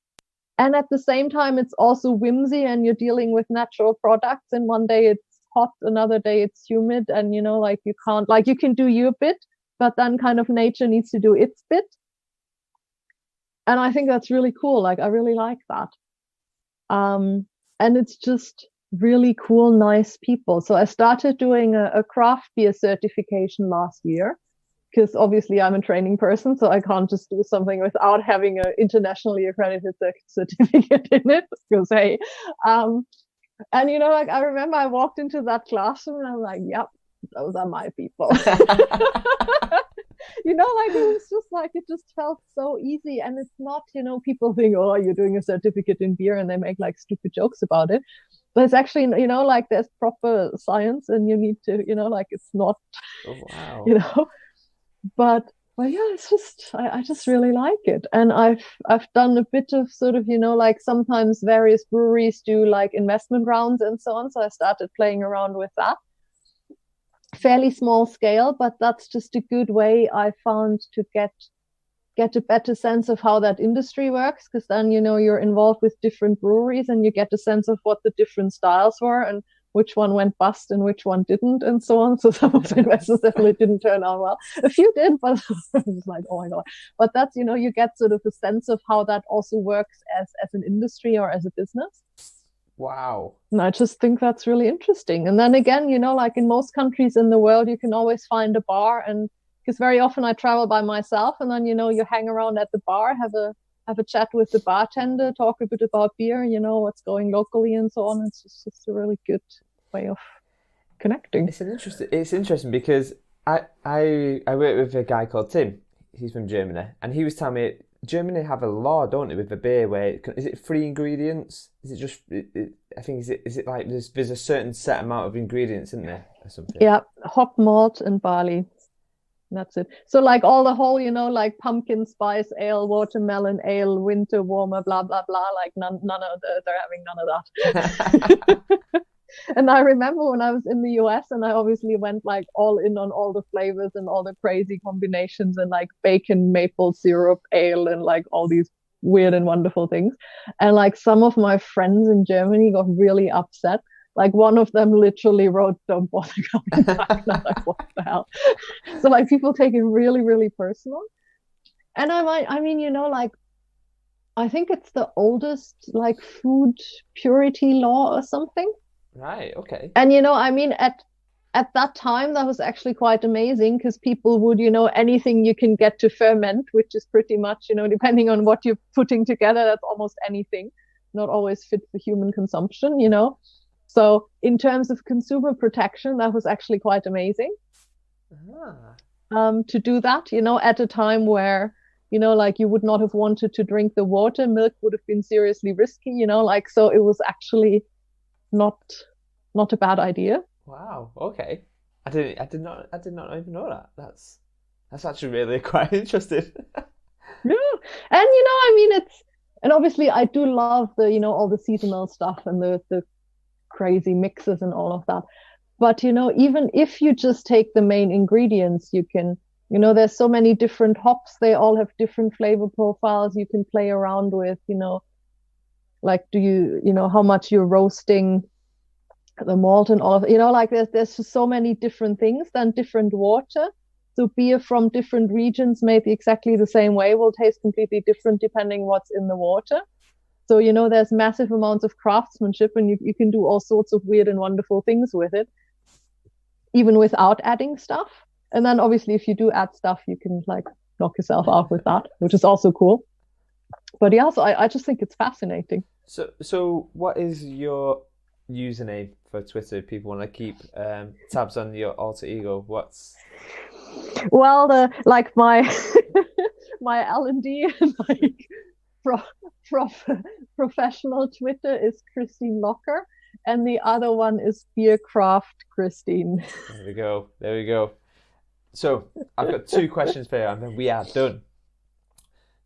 And at the same time, it's also whimsy, and you're dealing with natural products, and one day it's hot, another day it's humid, and, you can do your bit, but then kind of nature needs to do its bit. And I think that's really cool. Like, I really like that. And it's just really cool, nice people. So I started doing a craft beer certification last year, because obviously I'm a training person, so I can't just do something without having an internationally accredited certificate in it. Because hey, and you know, like, I remember I walked into that classroom and I'm like, yep, those are my people. You know, like, it was just like, it just felt so easy. And it's not, you know, people think, oh, you're doing a certificate in beer, and they make like stupid jokes about it. But it's actually, you know, like, there's proper science, and you need to, you know, like, it's not, Oh, wow. you know, but yeah, it's just, I just really like it. And I've done a bit of sort of, you know, like, sometimes various breweries do like investment rounds and so on. So I started playing around with that. Fairly small scale, but that's just a good way I found to get a better sense of how that industry works, because then, you know, you're involved with different breweries and you get a sense of what the different styles were and which one went bust and which one didn't, and so on. So some of the investors definitely didn't turn out well. A few did, but I was like, oh my God. But that's, you know, you get sort of a sense of how that also works as an industry or as a business. Wow. And I just think that's really interesting. And then again, you know, like, in most countries in the world, you can always find a bar, and because very often I travel by myself, and then, you know, you hang around at the bar, have a chat with the bartender, talk a bit about beer, you know, what's going locally and so on. It's just a really good way of connecting. It's interesting because I work with a guy called Tim. He's from Germany, and he was telling me Germany have a law, don't they, with the beer where is it 3 ingredients? Is it just? I think is it like there's a certain set amount of ingredients, isn't there, or something? Yeah, hop, malt, and barley. That's it. So like all the whole, you know, like pumpkin spice ale, watermelon ale, winter warmer, blah blah blah. Like none of they're having none of that. And I remember when I was in the US, and I obviously went like all in on all the flavors and all the crazy combinations, and like bacon maple syrup ale and like all these weird and wonderful things. And like some of my friends in Germany got really upset. Like one of them literally wrote, "Don't bother coming back." And I'm like, what the hell? So like people take it really, really personal. And I mean, you know, like, I think it's the oldest like food purity law or something. Right, okay. And, you know, I mean, at that time, that was actually quite amazing, because people would, you know, anything you can get to ferment, which is pretty much, you know, depending on what you're putting together, that's almost anything, not always fit for human consumption, you know. So in terms of consumer protection, that was actually quite amazing. To do that, you know, at a time where, you know, like, you would not have wanted to drink the water, milk would have been seriously risky, you know, like, so it was actually not a bad idea. Wow. Okay. I did not even know that. That's actually really quite interesting. Yeah. And, you know, I mean, and obviously I do love the, you know, all the seasonal stuff and the crazy mixes and all of that. But, you know, even if you just take the main ingredients, you can, you know, there's so many different hops. They all have different flavor profiles you can play around with, you know, like, you know, how much you're roasting the malt and all of it, you know, like there's just so many different things, then different water. So beer from different regions made exactly the same way will taste completely different depending what's in the water. So, you know, there's massive amounts of craftsmanship, and you can do all sorts of weird and wonderful things with it, even without adding stuff. And then obviously if you do add stuff, you can like knock yourself out with that, which is also cool. But yeah, so I just think it's fascinating. So what is your username for Twitter if people want to keep tabs on your alter ego? Well, my my L&D like professional Twitter is Christine Locher, and the other one is Beercraft Christine. There we go. So I've got 2 questions for you, and then we are done.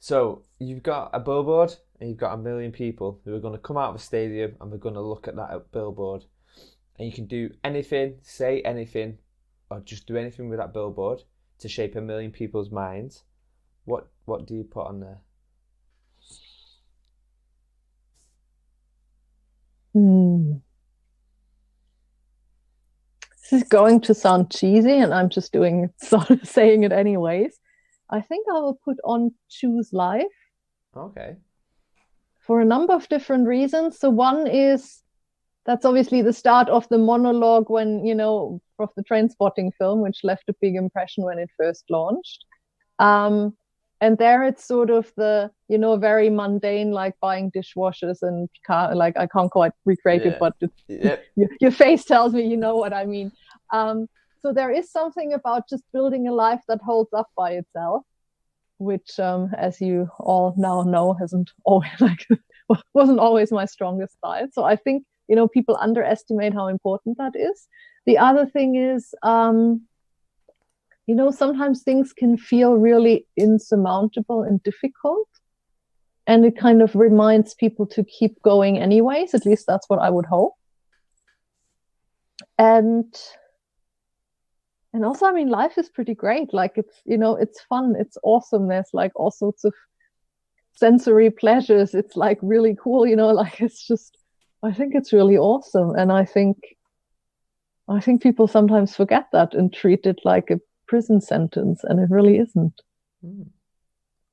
So you've got a billboard, and you've got 1 million people who are going to come out of a stadium, and they're going to look at that billboard. And you can do anything, say anything, or just do anything with that billboard to shape 1 million people's minds. What do you put on there? This is going to sound cheesy, and I'm just saying it anyways. I think I will put on "Choose Life." Okay. For a number of different reasons. So one is that's obviously the start of the monologue when, of the Trainspotting film, which left a big impression when it first launched. And there it's sort of the, very mundane, like buying dishwashers and I can't quite recreate it, but your face tells me you know what I mean. So there is something about just building a life that holds up by itself, which, as you all now know, wasn't always my strongest side. So I think, people underestimate how important that is. The other thing is, sometimes things can feel really insurmountable and difficult. And it kind of reminds people to keep going anyways. At least that's what I would hope. And also, life is pretty great. Like it's fun. It's awesome. There's like all sorts of sensory pleasures. It's like really cool, it's just, I think it's really awesome. And I think people sometimes forget that and treat it like a prison sentence, and it really isn't.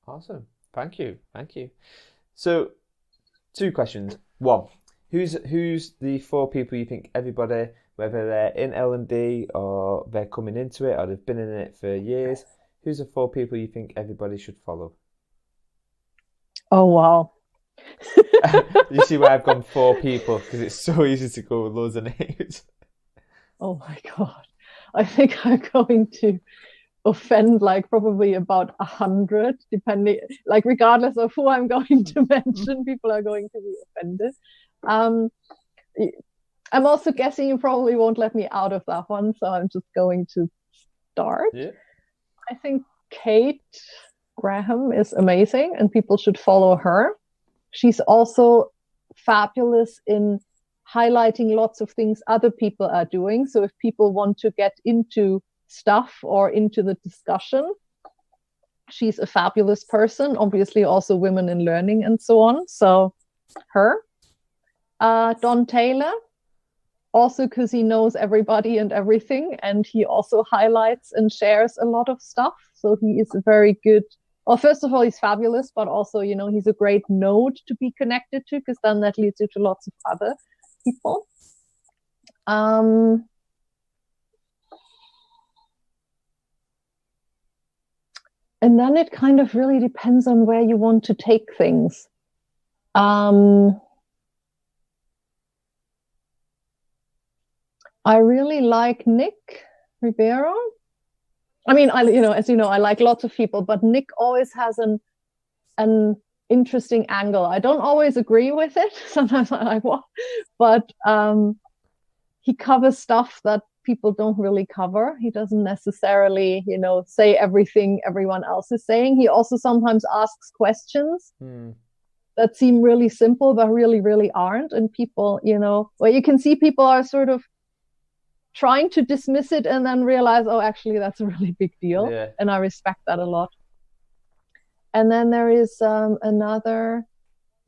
Awesome. Thank you. So 2 questions. 1, who's the 4 people you think everybody, whether they're in L&D or they're coming into it or they've been in it for years, who's the 4 people you think everybody should follow? Oh, wow. You see why I've gone 4 people, because it's so easy to go with loads of names. Oh my God. I think I'm going to offend like probably about 100, depending, like regardless of who I'm going to mention, people are going to be offended. I'm also guessing you probably won't let me out of that one, so I'm just going to start. Yeah. I think Kate Graham is amazing and people should follow her. She's also fabulous in highlighting lots of things other people are doing. So if people want to get into stuff or into the discussion, she's a fabulous person. Obviously also women in learning and so on. So her. Don Taylor, also because he knows everybody and everything, and he also highlights and shares a lot of stuff. So he is a very good, well, first of all, he's fabulous, but also, he's a great node to be connected to, because then that leads you to lots of other people. And then it kind of really depends on where you want to take things. I really like Nick Ribeiro. As you know, I like lots of people, but Nick always has an interesting angle. I don't always agree with it. Sometimes I'm like, what? But he covers stuff that people don't really cover. He doesn't necessarily, say everything everyone else is saying. He also sometimes asks questions that seem really simple, but really, really aren't. And people, well, you can see people are sort of trying to dismiss it and then realize, oh, actually, that's a really big deal. Yeah. And I respect that a lot. And then there is another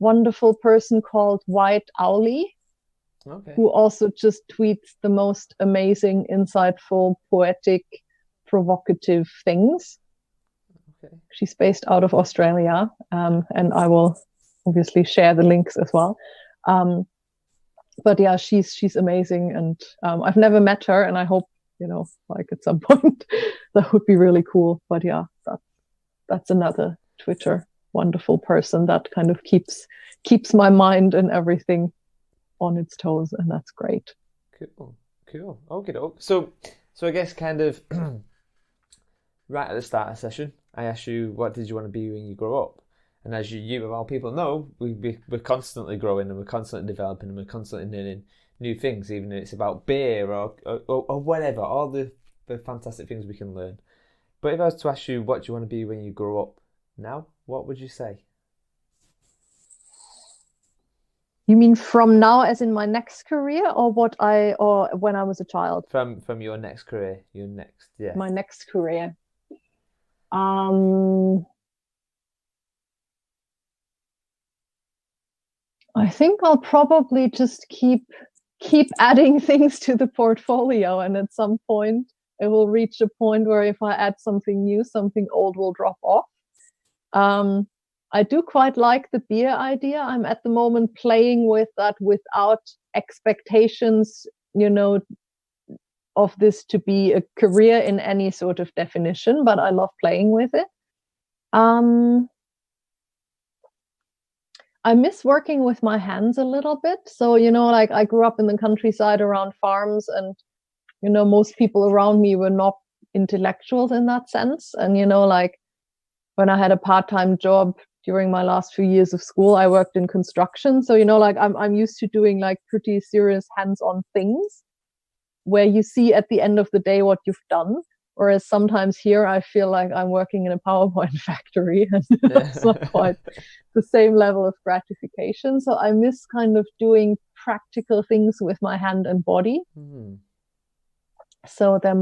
wonderful person called White Owlie, who also just tweets the most amazing, insightful, poetic, provocative things. Okay. She's based out of Australia, and I will obviously share the links as well. But yeah, she's amazing, and I've never met her, and I hope, at some point that would be really cool. But yeah, that's another Twitter wonderful person that kind of keeps my mind and everything on its toes, and that's great. Cool. Okay. So I guess kind of right at the start of the session, I asked you, what did you want to be when you grow up? And as you of all people know, we're constantly growing and we're constantly developing and we're constantly learning new things, even if it's about beer or whatever, all the fantastic things we can learn. But if I was to ask you, what do you want to be when you grow up now, what would you say? You mean from now, as in my next career, or when I was a child? From your next career, My next career. I think I'll probably just keep adding things to the portfolio, and at some point it will reach a point where if I add something new, something old will drop off. I do quite like the beer idea. I'm at the moment playing with that without expectations, of this to be a career in any sort of definition, but I love playing with it. I miss working with my hands a little bit. So, like I grew up in the countryside around farms, and, most people around me were not intellectuals in that sense. And, like when I had a part-time job during my last few years of school, I worked in construction. So, like I'm used to doing like pretty serious hands-on things where you see at the end of the day what you've done. Whereas sometimes here I feel like I'm working in a PowerPoint factory, and it's not quite the same level of gratification. So I miss kind of doing practical things with my hand and body. So that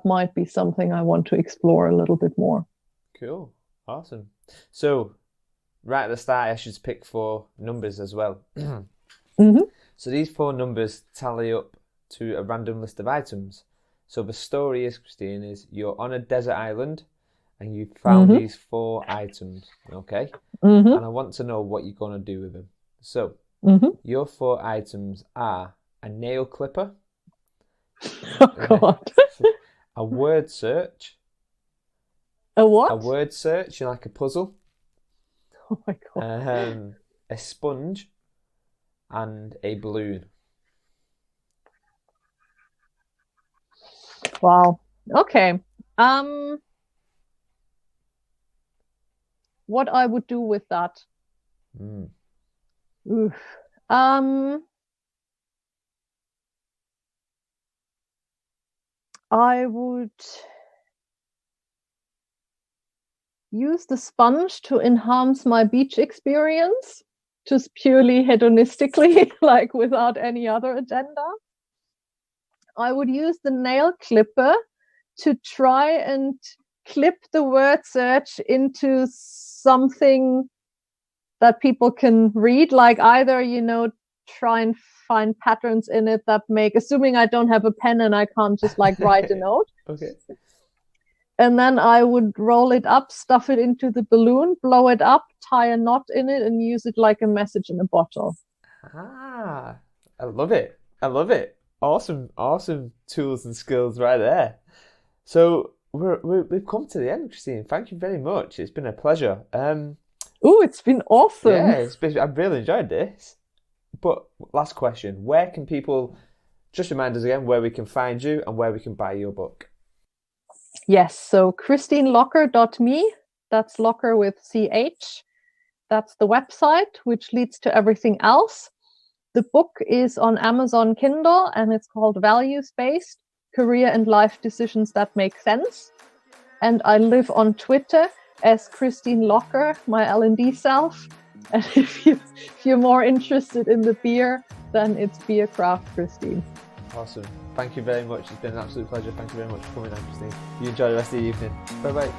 might be something I want to explore a little bit more. Cool. Awesome. So right at the start, I should pick 4 numbers as well. So these 4 numbers tally up to a random list of items. So the story is, Christine, is you're on a desert island and you found these 4 items, okay? And I want to know what you're going to do with them. So your 4 items are a nail clipper, oh God, a word search. A what? A word search, like a puzzle. Oh my God. A sponge and a balloon. Wow. Okay. What I would do with that? Oof. I would use the sponge to enhance my beach experience, just purely hedonistically, like without any other agenda. I would use the nail clipper to try and clip the word search into something that people can read, like either, try and find patterns in it that make, assuming I don't have a pen and I can't just like write a note. Okay. And then I would roll it up, stuff it into the balloon, blow it up, tie a knot in it, and use it like a message in a bottle. I love it. Awesome tools and skills right there. So we've come to the end, Christine. Thank you very much. It's been a pleasure. It's been awesome. Yeah, I've really enjoyed this. But last question, where can people, just remind us again, where we can find you and where we can buy your book? Yes, so christinelocher.me, that's Locher with CH. That's the website, which leads to everything else. The book is on Amazon Kindle, and it's called Values-Based, Career and Life Decisions That Make Sense. And I live on Twitter as Christine Locher, my L&D self. And if you're more interested in the beer, then it's Beercraft Christine. Awesome. Thank you very much. It's been an absolute pleasure. Thank you very much for coming on, Christine. You enjoy the rest of the evening. Bye-bye.